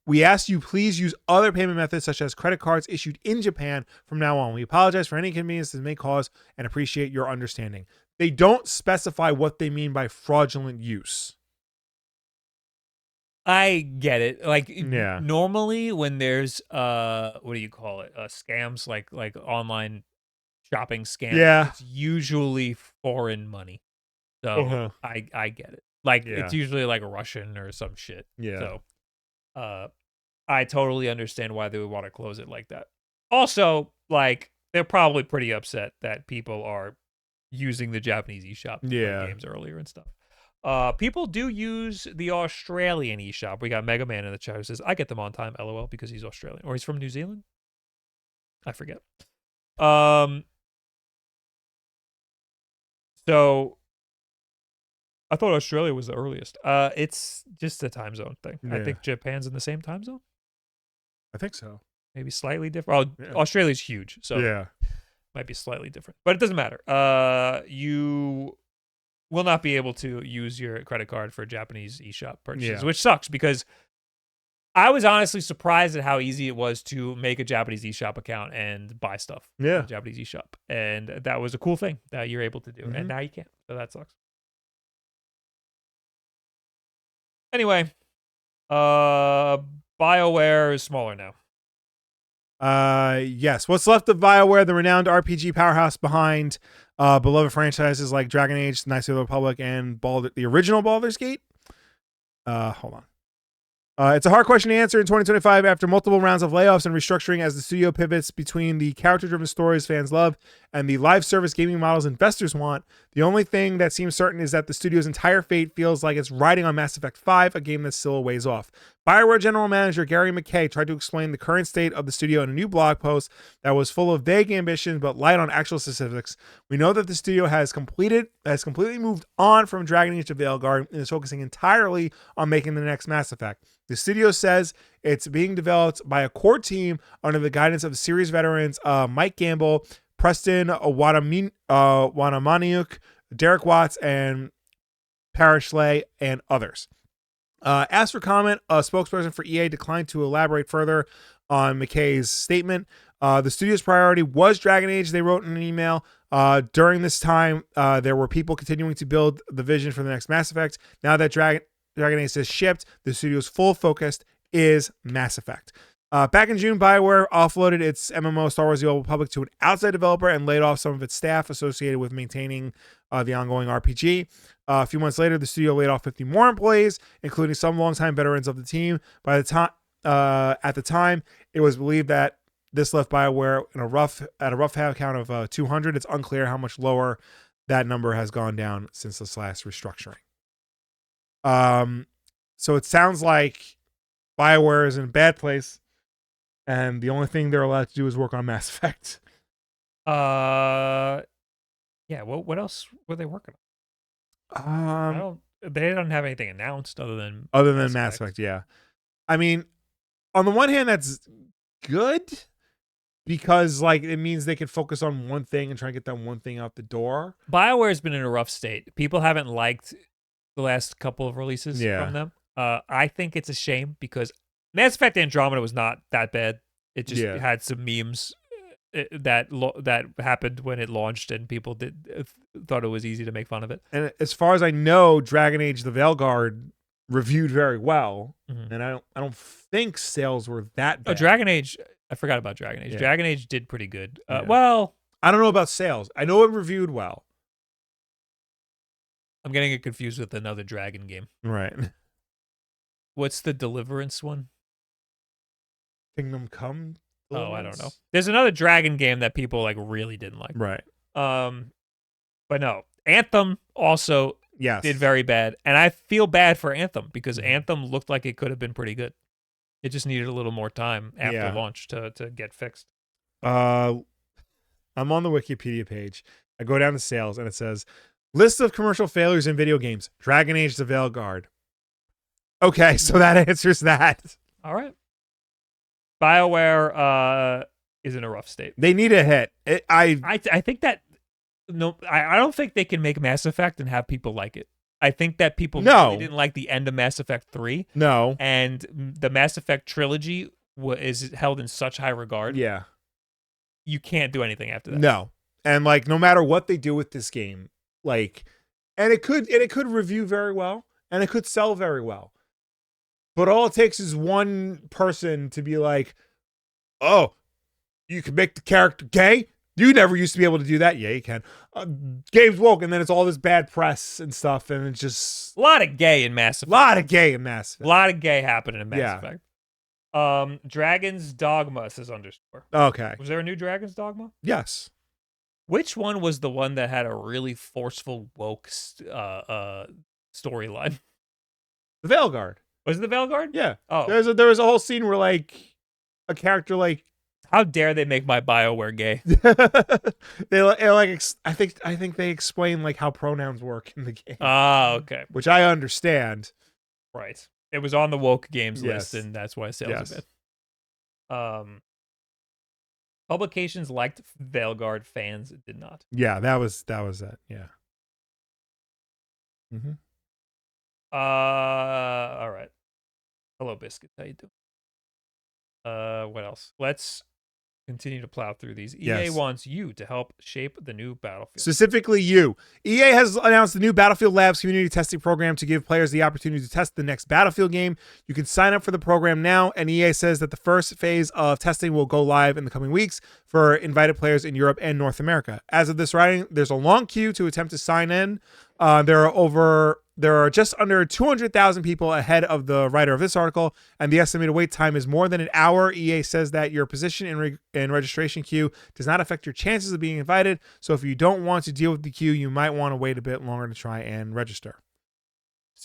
we ask you please use other payment methods such as credit cards issued in Japan from now on. We apologize for any inconvenience this may cause and appreciate your understanding. They don't specify what they mean by fraudulent use. I get it. Like normally when there's what do you call it? Scams like online shopping scams. It's usually foreign money. So I get it. Like it's usually like Russian or some shit. Yeah. So I totally understand why they would want to close it like that. Also, like they're probably pretty upset that people are using the Japanese eShop to play games earlier and stuff. People do use the Australian eShop. We got Mega Man in the chat who says, I get them on time, LOL, because he's Australian. Or he's from New Zealand? I forget. So I thought Australia was the earliest. It's just a time zone thing. I think Japan's in the same time zone. I think so. Maybe slightly different. Oh, Australia's huge, so might be slightly different. But it doesn't matter. You will not be able to use your credit card for Japanese eShop purchases, which sucks because I was honestly surprised at how easy it was to make a Japanese eShop account and buy stuff on the Japanese eShop. And that was a cool thing that you're able to do. And now you can't. So that sucks. Anyway, BioWare is smaller now. Yes. What's left of BioWare, the renowned RPG powerhouse behind beloved franchises like Dragon Age, Knights of the Republic, and the original Baldur's Gate? Hold on. It's a hard question to answer in 2025 after multiple rounds of layoffs and restructuring as the studio pivots between the character-driven stories fans love and the live service gaming models investors want. The only thing that seems certain is that the studio's entire fate feels like it's riding on Mass Effect 5, a game that's still a ways off. BioWare General Manager Gary McKay tried to explain the current state of the studio in a new blog post that was full of vague ambitions but light on actual specifics. We know that the studio has completely moved on from Dragon Age to Veilguard and is focusing entirely on making the next Mass Effect. The studio says it's being developed by a core team under the guidance of the series veterans Mike Gamble, Preston Wanamaniuk, Derek Watts, and Parishley, and others. As for comment, a spokesperson for EA declined to elaborate further on McKay's statement. The studio's priority was Dragon Age, they wrote in an email. During this time, there were people continuing to build the vision for the next Mass Effect. Now that Dragon Age has shipped, the studio's full focus is Mass Effect. Back in June, Bioware offloaded its MMO Star Wars: The Old Republic to an outside developer and laid off some of its staff associated with maintaining the ongoing RPG. A few months later, the studio laid off 50 more employees, including some longtime veterans of the team. At the time, it was believed that this left Bioware at a rough count of 200. It's unclear how much lower that number has gone down since this last restructuring. So it sounds like Bioware is in a bad place, and the only thing they're allowed to do is work on Mass Effect. Yeah. What else were they working on? They don't have anything announced other than Mass Effect. Yeah. I mean, on the one hand, that's good because like it means they can focus on one thing and try and get that one thing out the door. BioWare's been in a rough state. People haven't liked the last couple of releases from them. I think it's a shame because Mass Effect Andromeda was not that bad. It just had some memes that happened when it launched, and people thought it was easy to make fun of it. And as far as I know, Dragon Age: The Veilguard reviewed very well, and I don't think sales were that bad. Oh, Dragon Age! I forgot about Dragon Age. Yeah. Dragon Age did pretty good. Well, I don't know about sales. I know it reviewed well. I'm getting it confused with another Dragon game. Right. What's the Deliverance one? Kingdom Come? Oh, I don't know. There's another Dragon game that people like really didn't like. Right. But no. Anthem also did very bad. And I feel bad for Anthem because Anthem looked like it could have been pretty good. It just needed a little more time after launch to get fixed. I'm on the Wikipedia page. I go down to sales and it says, list of commercial failures in video games. Dragon Age: The Veilguard. Okay, so that answers that. All right. BioWare is in a rough state. They need a hit. I think that I don't think they can make Mass Effect and have people like it. I think that people really didn't like the end of Mass Effect 3. No. And the Mass Effect trilogy is held in such high regard. Yeah. You can't do anything after that. No. And like no matter what they do with this game, like and it could review very well and it could sell very well. But all it takes is one person to be like, oh, you can make the character gay? You never used to be able to do that. Yeah, you can. Game's woke, and then it's all this bad press and stuff, and it's just... A lot of gay in Mass Effect. A lot of gay in Mass Effect. A lot of gay happening in Mass Effect. Dragon's Dogma says underscore. Okay. Was there a new Dragon's Dogma? Yes. Which one was the one that had a really forceful woke storyline? The Veilguard. Was it the Veilguard? Yeah. Oh. There was a whole scene where like a character like how dare they make my BioWare gay? they like I think they explain like how pronouns work in the game. Ah, okay. Which I understand. Right. It was on the woke games list, and that's why sales a bit. Publications liked Veilguard, fans did not. Yeah, that was it. Yeah. Mm-hmm. All right. Hello, Biscuit. How you doing? What else? Let's continue to plow through these. EA wants you to help shape the new Battlefield. Specifically you. EA has announced the new Battlefield Labs community testing program to give players the opportunity to test the next Battlefield game. You can sign up for the program now, and EA says that the first phase of testing will go live in the coming weeks for invited players in Europe and North America. As of this writing, there's a long queue to attempt to sign in. There are just under 200,000 people ahead of the writer of this article, and the estimated wait time is more than an hour. EA says that your position in registration queue does not affect your chances of being invited, so if you don't want to deal with the queue, you might want to wait a bit longer to try and register.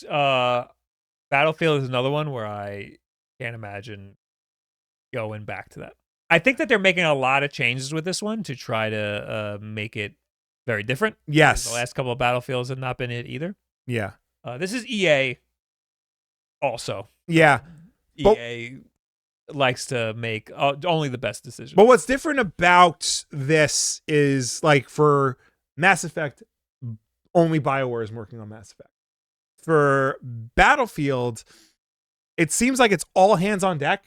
Battlefield is another one where I can't imagine going back to that. I think that they're making a lot of changes with this one to try to make it very different. Yes. The last couple of Battlefields have not been it either. Yeah. This is EA also. Yeah. EA likes to make only the best decisions. But what's different about this is, like, for Mass Effect, only BioWare is working on Mass Effect. For Battlefield, it seems like it's all hands on deck.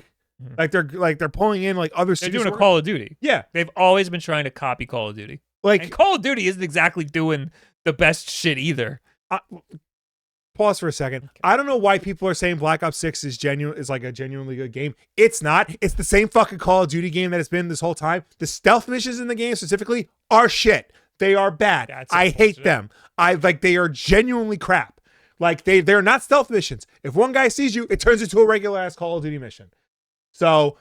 Like they're pulling in like other They're studios. doing a Call of Duty. Yeah. They've always been trying to copy Call of Duty. Like, and Call of Duty isn't exactly doing the best shit either. Pause for a second. Okay. I don't know why people are saying Black Ops 6 is like a genuinely good game. It's not. It's the same fucking Call of Duty game that it's been this whole time. The stealth missions in the game specifically are shit. They are bad. I hate them. They are genuinely crap. Like they're not stealth missions. If one guy sees you, it turns into a regular ass Call of Duty mission. So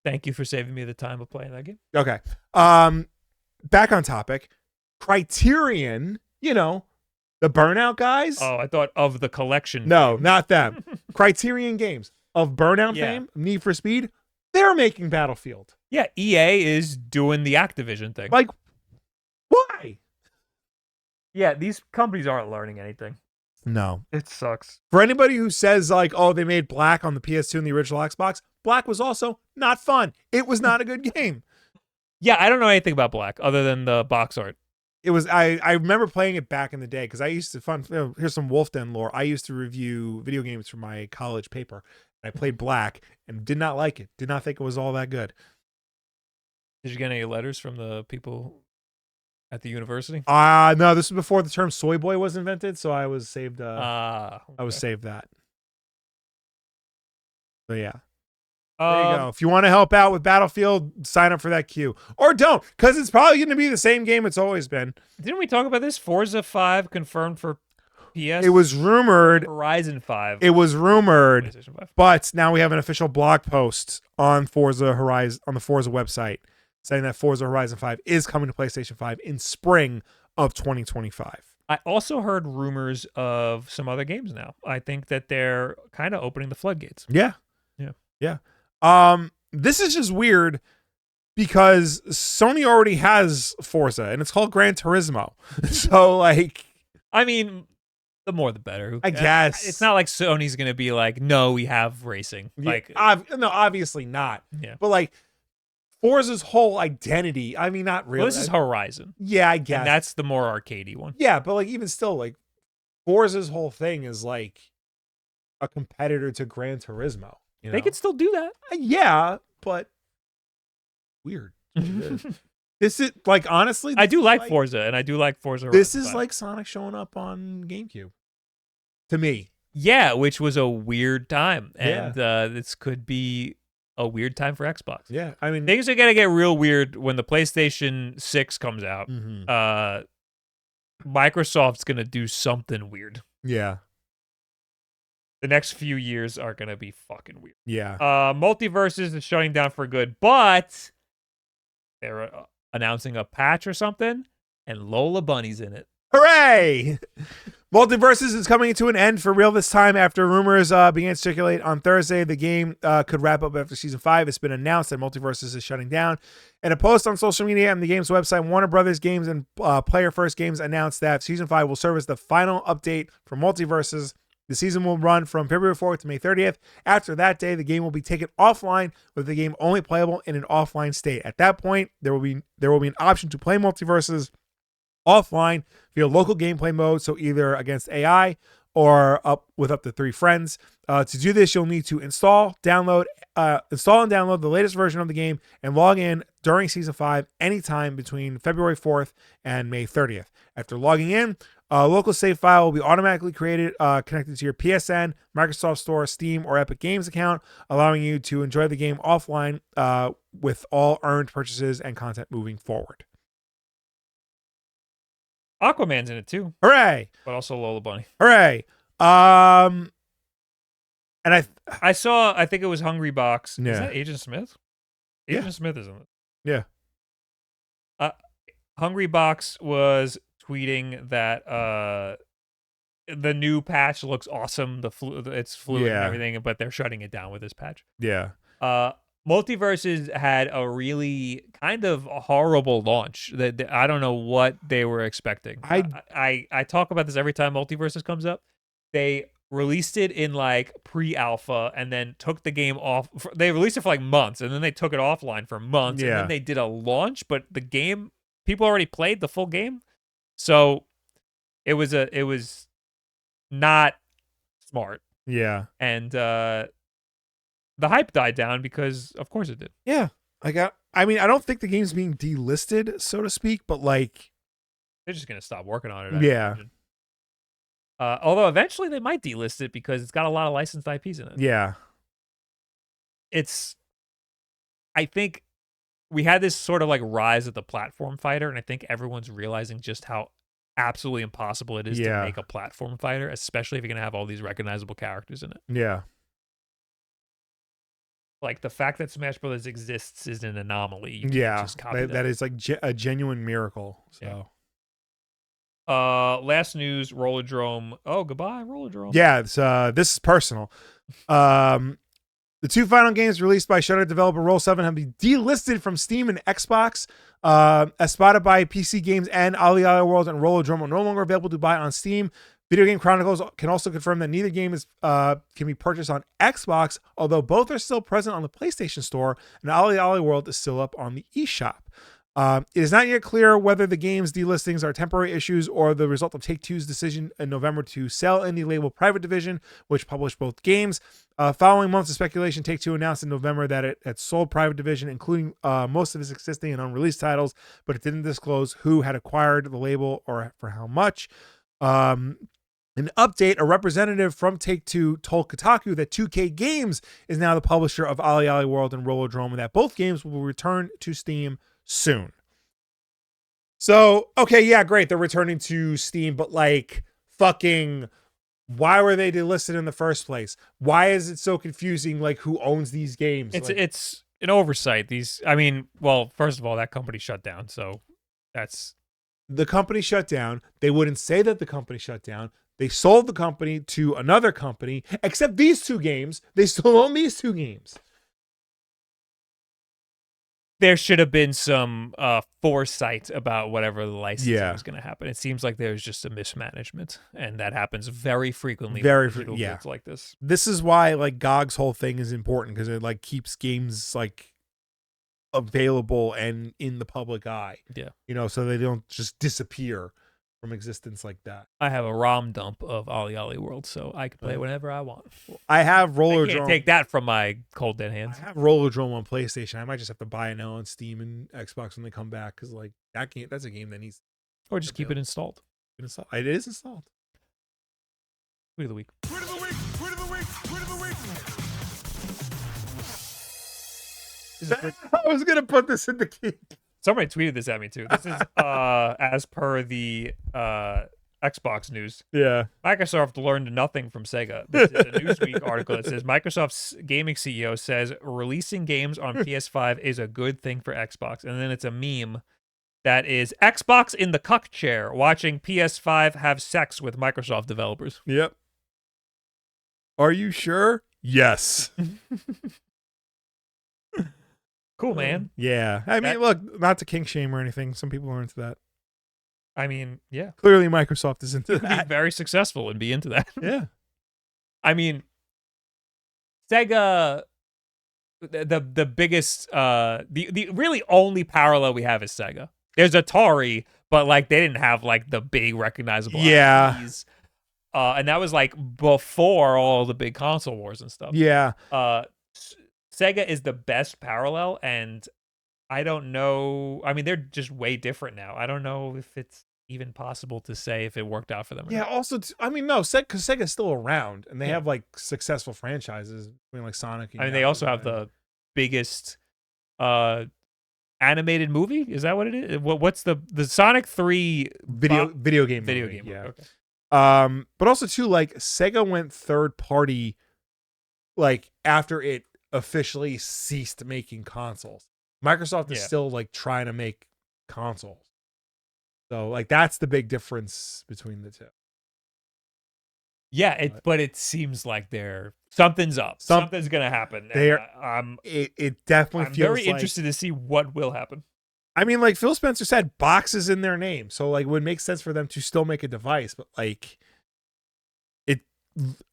thank you for saving me the time of playing that game. Okay. Back on topic. Criterion, the Burnout guys. Oh, I thought of the collection. No, not them. Criterion Games of Burnout fame, Need for Speed. They're making Battlefield. Yeah, EA is doing the Activision thing. Like, why? Yeah, these companies aren't learning anything. No. It sucks. For anybody who says like, oh, they made Black on the PS2 and the original Xbox, Black was also not fun. It was not a good game. Yeah, I don't know anything about Black other than the box art. It was I remember playing it back in the day because I used to here's some WULFF Den lore. I used to review video games for my college paper. I played Black and did not like it. Did not think it was all that good. Did you get any letters from the people at the university? No, this was before the term soy boy was invented, so I was saved okay. I was saved that. So yeah. There you go. If you want to help out with Battlefield, sign up for that queue. Or don't, because it's probably going to be the same game it's always been. Didn't we talk about this? Forza 5 confirmed for PS? It was rumored. Horizon 5. It was rumored, but now we have an official blog post on Forza Horizon, on the Forza website, saying that Forza Horizon 5 is coming to PlayStation 5 in spring of 2025. I also heard rumors of some other games now. I think that they're kind of opening the floodgates. Yeah. This is just weird because Sony already has Forza and it's called Gran Turismo. So like, I mean, the more the better. I guess it's not like Sony's gonna be like, no, we have racing. Like, no, obviously not. Yeah, but like Forza's whole identity. I mean, not really. Well, this is Horizon. Yeah, I guess and that's the more arcadey one. Yeah, but like even still, like Forza's whole thing is like a competitor to Gran Turismo. They could still do that. Yeah, but weird. This is like, honestly, I do like Forza, and I do like Forza. This is like Sonic showing up on GameCube to me. Yeah, which was a weird time, and this could be a weird time for Xbox. Yeah, I mean, things are gonna get real weird when the PlayStation 6 comes out. Microsoft's gonna do something weird. Yeah. The next few years are going to be fucking weird. Yeah. Multiversus is shutting down for good, but they're announcing a patch or something, and Lola Bunny's in it. Hooray! Multiversus is coming to an end for real this time after rumors began to circulate on Thursday. The game could wrap up after Season 5. It's been announced that Multiversus is shutting down. In a post on social media and the game's website, Warner Brothers Games and Player First Games announced that Season 5 will serve as the final update for Multiversus. The season will run from February 4th to May 30th. After that day, the game will be taken offline, with the game only playable in an offline state. At that point, there will be an option to play Multiversus offline via local gameplay mode, so either against AI or with up to 3 friends. To do this, you'll need to install and download the latest version of the game and log in during Season 5 anytime between February 4th and May 30th. After logging in, a local save file will be automatically created, connected to your PSN, Microsoft Store, Steam, or Epic Games account, allowing you to enjoy the game offline with all earned purchases and content moving forward. Aquaman's in it too. Hooray! But also Lola Bunny. Hooray! And I saw, I think it was Hungry Box. Yeah. Is that Agent Smith? Agent Smith is in it. Yeah. Hungry Box was tweeting that the new patch looks awesome. It's fluid and everything, but they're shutting it down with this patch. Yeah. Multiverses had a really kind of horrible launch. That I don't know what they were expecting. I talk about this every time Multiverses comes up. They released it in like pre-alpha and then took the game off. They released it for like months and then they took it offline for months. And then they did a launch, but the game, people already played the full game. So it was not smart. Yeah. And the hype died down because, of course, it did. Yeah. I mean, I don't think the game's being delisted, so to speak, but like, they're just gonna stop working on it. I yeah. imagine. Although eventually they might delist it because it's got a lot of licensed IPs in it. Yeah. I think we had this sort of like rise of the platform fighter, and I think everyone's realizing just how absolutely impossible it is to make a platform fighter, especially if you're gonna have all these recognizable characters in it. Yeah. Like the fact that Smash Brothers exists is an anomaly. You Yeah. just copy That is like a genuine miracle. So. Yeah. Last news, Rollerdrome. Oh, goodbye, Rollerdrome. Yeah, this is personal. The two final games released by Shudder developer Roll7 have been delisted from Steam and Xbox. As spotted by PC Games and Ali World and Rollerdrome are no longer available to buy on Steam. Video Game Chronicles can also confirm that neither game can be purchased on Xbox, although both are still present on the PlayStation Store, and Ali World is still up on the eShop. It is not yet clear whether the game's delistings are temporary issues or the result of Take-Two's decision in November to sell indie label Private Division, which published both games. Following months of speculation, Take-Two announced in November that it had sold Private Division, including most of its existing and unreleased titles, but it didn't disclose who had acquired the label or for how much. An update, a representative from Take-Two told Kotaku that 2K Games is now the publisher of Ali World and Rollerdrome, and that both games will return to Steam soon. So, okay, yeah, great. They're returning to Steam, but like, fucking, why were they delisted in the first place? Why is it so confusing? Like, who owns these games? It's an oversight. Well, first of all, that company shut down, so that's the company shut down. They wouldn't say that the company shut down. They sold the company to another company, except these two games. They still own these two games. There should have been some foresight about whatever the licensing was going to happen. It seems like there's just a mismanagement, and that happens very frequently. Yeah, like this. This is why like GOG's whole thing is important, because it like keeps games like available and in the public eye. Yeah, so they don't just disappear from existence like that. I have a ROM dump of Ali World, so I can play it whenever I want. I have Rollerdrome. I can't take that from my cold dead hands. I have Rollerdrome on PlayStation. I might just have to buy it now on Steam and Xbox when they come back, because like that's a game that needs. Or just keep it installed. It is installed. Tweet of the week. Tweet of the week. Tweet of the week. Tweet of the week. I was gonna put this in the key. Somebody tweeted this at me too. This is as per the Xbox news. Yeah. Microsoft learned nothing from Sega. This is a Newsweek article that says Microsoft's gaming CEO says releasing games on PS5 is a good thing for Xbox. And then it's a meme that is Xbox in the cuck chair watching PS5 have sex with Microsoft developers. Yep. Are you sure? Yes. Cool, man. Yeah. I mean, look, not to kink shame or anything. Some people are into that. I mean, yeah. Clearly Microsoft is into You could that. be very successful and be into that. Yeah. I mean, Sega, the biggest, the really only parallel we have is Sega. There's Atari, but like they didn't have like the big recognizable IPs. And that was like before all the big console wars and stuff. Yeah. Sega is the best parallel, and I don't know. I mean, they're just way different now. I don't know if it's even possible to say if it worked out for them. Yeah. Also, I mean, no, because Sega's still around, and they have like successful franchises. I mean, like Sonic. I mean, they also have the biggest animated movie. Is that what it is? What's the Sonic 3 video game? Video movie, game. Yeah. Okay. But also too, like Sega went third party, like after it officially ceased making consoles. Microsoft is still like trying to make consoles. So like that's the big difference between the two. Yeah, but it seems like something's up. Something's gonna happen. It definitely I'm feels very interested to see what will happen. I mean, like Phil Spencer said, boxes in their name. So like it would make sense for them to still make a device, but like it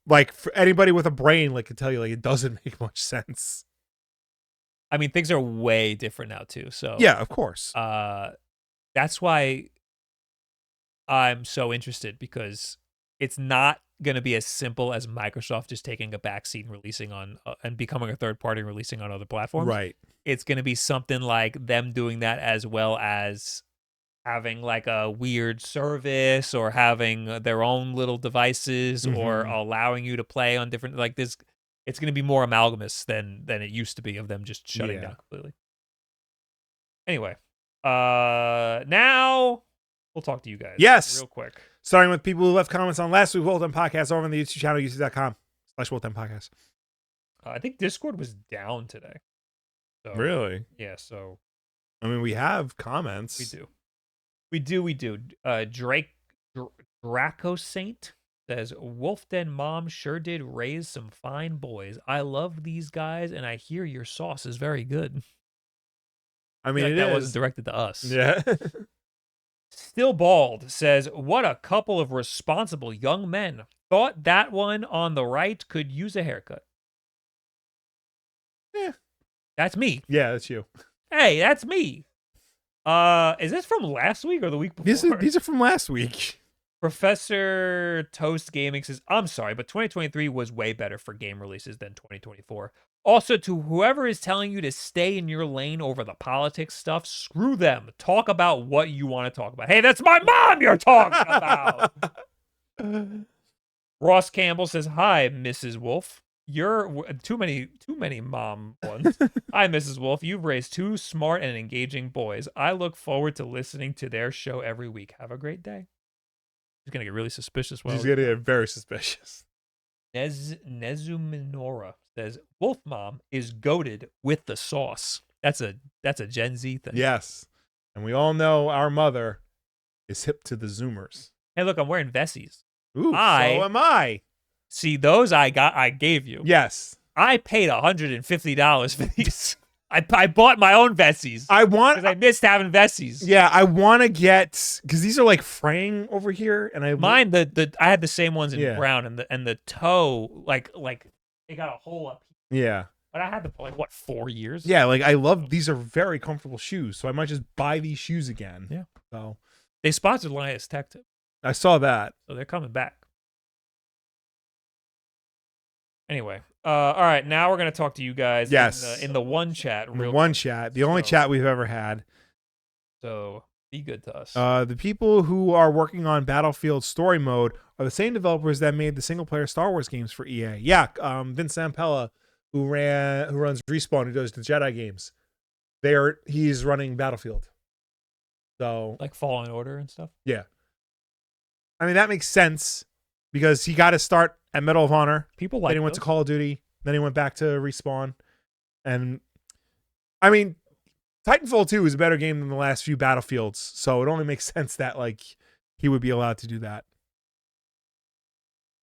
like for anybody with a brain like can tell you like it doesn't make much sense. I mean, things are way different now too. So yeah, of course. That's why I'm so interested, because it's not going to be as simple as Microsoft just taking a backseat and releasing on and becoming a third party and releasing on other platforms. Right. It's going to be something like them doing that, as well as having like a weird service or having their own little devices or allowing you to play on different, like this. It's going to be more amalgamous than it used to be of them just shutting down completely. Anyway, now we'll talk to you guys. Yes. Real quick. Starting with people who left comments on last week's WULFF Den Podcast over on the YouTube channel, youtube.com/WULFF Den Podcast. I think Discord was down today. So, Really? Yeah, so. I mean, we have comments. We do. Draco Saint says, WULFF Den mom sure did raise some fine boys. I love these guys, and I hear your sauce is very good. I mean, that wasn't directed to us. Yeah. Still Bald says, what a couple of responsible young men. Thought that one on the right could use a haircut. Yeah. That's me. Yeah, that's you. Hey, that's me. Is this from last week or the week before? These are from last week. Professor Toast Gaming says, I'm sorry, but 2023 was way better for game releases than 2024. Also, to whoever is telling you to stay in your lane over the politics stuff, screw them. Talk about what you want to talk about. Hey, that's my mom you're talking about. Ross Campbell says, hi, Mrs. Wolf. You're too many mom ones. Hi, Mrs. Wolf. You've raised two smart and engaging boys. I look forward to listening to their show every week. Have a great day. He's going to get really suspicious. He's going to get very suspicious. Nezuminora says, Wolf Mom is goated with the sauce. That's a Gen Z thing. Yes. And we all know our mother is hip to the Zoomers. Hey, look, I'm wearing Vessies. Ooh, so am I. See, those I gave you. Yes. I paid $150 for these. I bought my own Vessies. Because I missed having Vessies. Yeah, I want to get, because these are like fraying over here, and I had the same ones in brown, and the toe like they got a hole up here. Yeah. But I had them for 4 years. Yeah, like I love these are very comfortable shoes, so I might just buy these shoes again. Yeah. So they sponsored Linus Tech Tip. I saw that. So they're coming back. Anyway, all right. Now we're gonna talk to you guys. Yes. In the one chat. The only chat we've ever had. So be good to us. The people who are working on Battlefield Story Mode are the same developers that made the single player Star Wars games for EA. Yeah. Vince Zampella, who runs Respawn, who does the Jedi games. He's running Battlefield. So like Fallen Order and stuff. Yeah. I mean, that makes sense because he got to start at Medal of Honor. People like. Then he went to Call of Duty. Then he went back to Respawn. And I mean, Titanfall 2 is a better game than the last few Battlefields, so it only makes sense that he would be allowed to do that.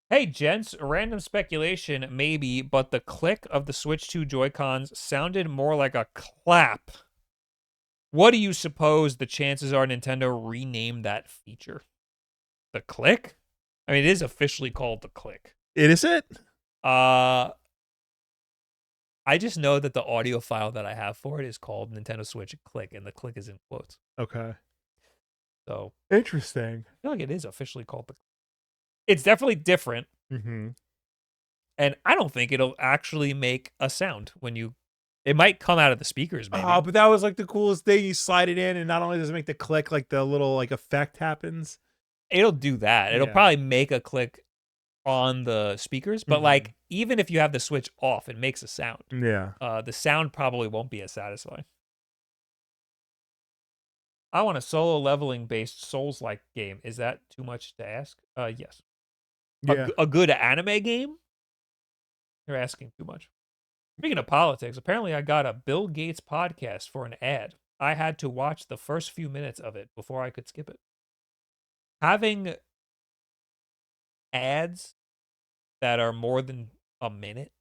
Hey, gents, random speculation, maybe, but the click of the Switch 2 Joy-Cons sounded more like a clap. What do you suppose the chances are Nintendo renamed that feature? The click? I mean, it is officially called the click. Is it? I just know that the audio file that I have for it is called Nintendo Switch Click, and the click is in quotes. Okay. So interesting. I feel like it is officially called the click. It's definitely different. Mm-hmm. And I don't think it'll actually make a sound when you... It might come out of the speakers, maybe. Oh, but that was the coolest thing. You slide it in, and not only does it make the click, the little effect happens. It'll do that. It'll probably make a click on the speakers, but even if you have the Switch off, it makes a sound. Yeah. The sound probably won't be as satisfying. I want a solo leveling based Souls-like game. Is that too much to ask? Yes. Yeah. A good anime game? You're asking too much. Speaking of politics, apparently I got a Bill Gates podcast for an ad. I had to watch the first few minutes of it before I could skip it. Having ads that are more than a minute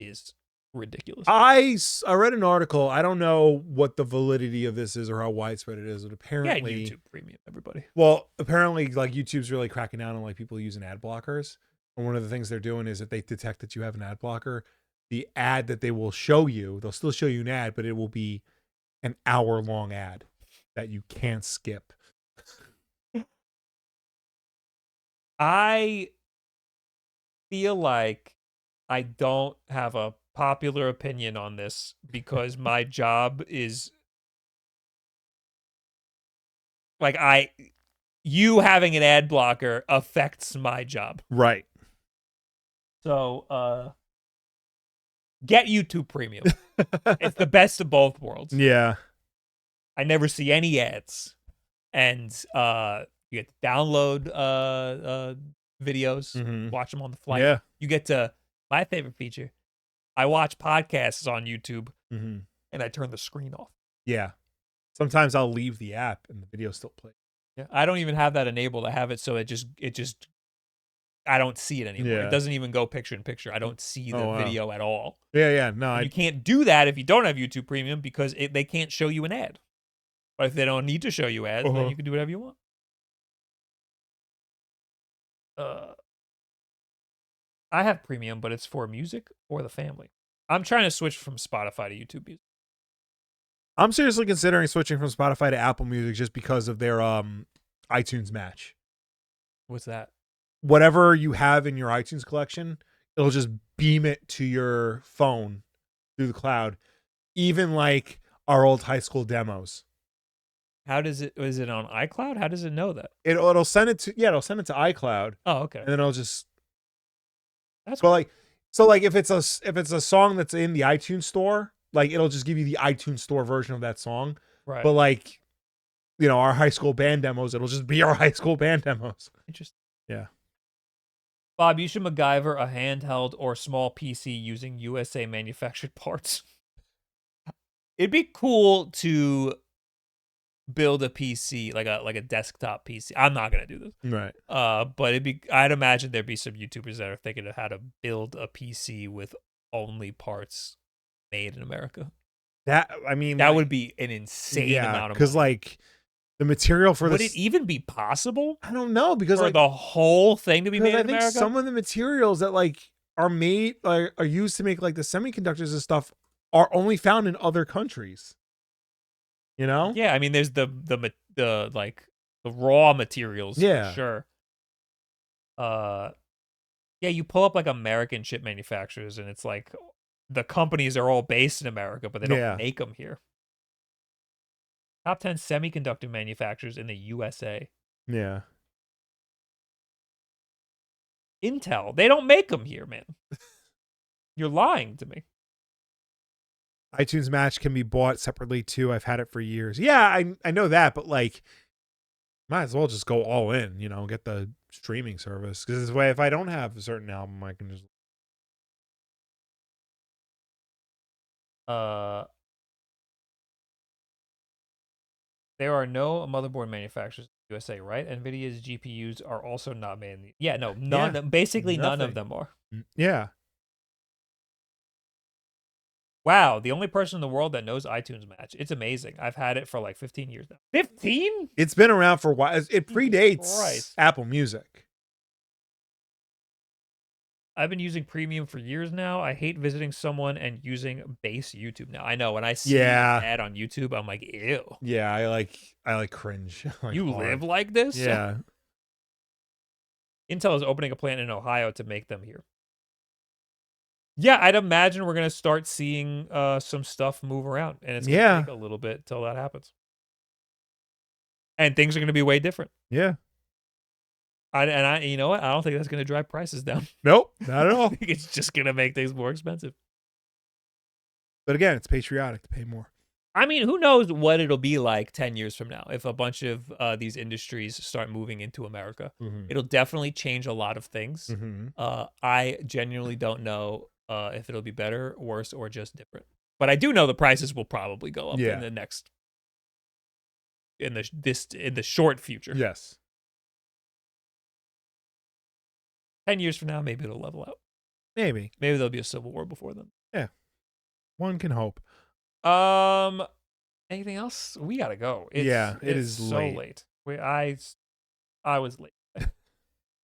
is ridiculous. I read an article. I don't know what the validity of this is or how widespread it is, but apparently YouTube Premium, everybody. Well, apparently YouTube's really cracking down on people using ad blockers. And one of the things they're doing is if they detect that you have an ad blocker, the ad that they will show you, they'll still show you an ad, but it will be an hour-long ad that you can't skip. I feel like I don't have a popular opinion on this because my job is like you having an ad blocker affects my job. Right. So get YouTube Premium. It's the best of both worlds. Yeah. I never see any ads. And you get to download videos, watch them on the flight. Yeah. You get to my favorite feature. I watch podcasts on YouTube Mm-hmm. and I turn the screen off. Yeah. Sometimes I'll leave the app and the video still plays. Yeah. I don't even have that enabled. I have it so it just I don't see it anymore. Yeah. It doesn't even go picture in picture. I don't see the video at all. Yeah. No, You can't do that if you don't have YouTube Premium because they can't show you an ad. But if they don't need to show you ads, then you can do whatever you want. I have Premium, but it's for music or the family. I'm trying to switch from Spotify to YouTube Music. I'm seriously considering switching from Spotify to Apple Music just because of their iTunes match. What's that? Whatever you have in your iTunes collection, it'll just beam it to your phone through the cloud. Even like our old high school demos. How does it? Is it on iCloud? How does it know that? It'll send it to iCloud. Oh, okay. And then it'll just That's but like if it's a song that's in the iTunes store, like it'll just give you the iTunes store version of that song. right. But like, our high school band demos, it'll just be our high school band demos. Interesting. Yeah. Bob, you should MacGyver a handheld or small PC using USA manufactured parts. It'd be cool to build a PC, like a desktop PC. I'm not gonna do this. Right. But I'd imagine there'd be some YouTubers that are thinking of how to build a PC with only parts made in America. That would be an insane amount of money. because like the material for would this, it even be possible I don't know, because for like the whole thing to be made I in think America? some of the materials that like are made are used to make like the semiconductors and stuff are only found in other countries. Yeah, I mean, there's the raw materials. Yeah. For sure. Yeah, you pull up like American chip manufacturers, and it's like the companies are all based in America, but they don't make them here. Top 10 semiconductor manufacturers in the USA. Yeah. Intel, they don't make them here, man. You're lying to me. iTunes Match can be bought separately too. I've had it for years. Yeah, I know that, but like, might as well just go all in. Get the streaming service, because this way, if I don't have a certain album, I can just. There are no motherboard manufacturers in the USA, right? NVIDIA's GPUs are also not made in the... Yeah, no, none. Yeah, basically, none of them are. Yeah. Wow, the only person in the world that knows iTunes Match. It's amazing. I've had it for like 15 years now. 15? It's been around for a while. It predates Christ. Apple Music. I've been using Premium for years now. I hate visiting someone and using base YouTube now. I know, when I see an ad on YouTube, I'm like, ew. Yeah, I like cringe. You live like this? Yeah. Intel is opening a plant in Ohio to make them here. Yeah, I'd imagine we're going to start seeing some stuff move around, and it's going to take a little bit till that happens. And things are going to be way different. Yeah. You know what? I don't think that's going to drive prices down. Nope, not at all. I think it's just going to make things more expensive. But again, it's patriotic to pay more. I mean, who knows what it'll be like 10 years from now if a bunch of these industries start moving into America. Mm-hmm. It'll definitely change a lot of things. Mm-hmm. I genuinely don't know if it'll be better, worse, or just different. But I do know the prices will probably go up in the next in the short future. Yes. 10 years from now, maybe it'll level out. Maybe there'll be a civil war before then. Yeah. One can hope. Anything else? We gotta go. It is so late. I was late.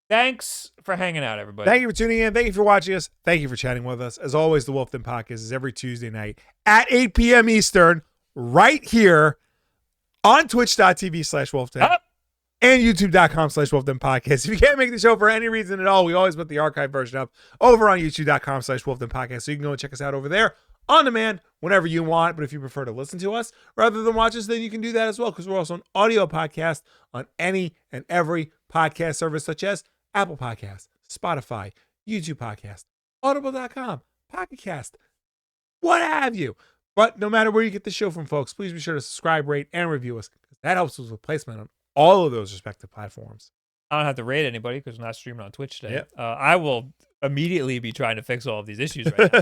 Thanks for hanging out, everybody. Thank you for tuning in. Thank you for watching us. Thank you for chatting with us. As always, the WULFF DEN Podcast is every Tuesday night at 8 p.m. Eastern, right here on twitch.tv/WULFFDEN. and youtube.com/WULFF DEN Podcast. If you can't make the show for any reason at all, we always put the archive version up over on youtube.com/WULFF DEN Podcast. So you can go and check us out over there on demand whenever you want. But if you prefer to listen to us rather than watch us, then you can do that as well, because we're also an audio podcast on any and every podcast service such as Apple Podcasts, Spotify, YouTube Podcast, Audible.com, Pocket Cast, what have you. But no matter where you get the show from, folks, please be sure to subscribe, rate, and review us. That helps us with placement on all of those respective platforms. I don't have to rate anybody because we're not streaming on Twitch today. Yep. I will immediately be trying to fix all of these issues right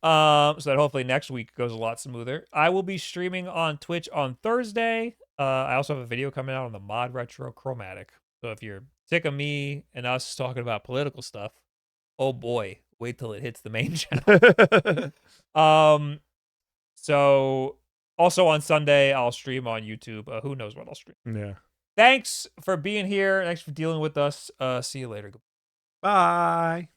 now. So that hopefully next week goes a lot smoother. I will be streaming on Twitch on Thursday. I also have a video coming out on the Mod Retro Chromatic. So if you're sick of me and us talking about political stuff, oh boy, wait till it hits the main channel. So also on Sunday, I'll stream on YouTube. Who knows what I'll stream. Yeah. Thanks for being here. Thanks for dealing with us. See you later. Bye.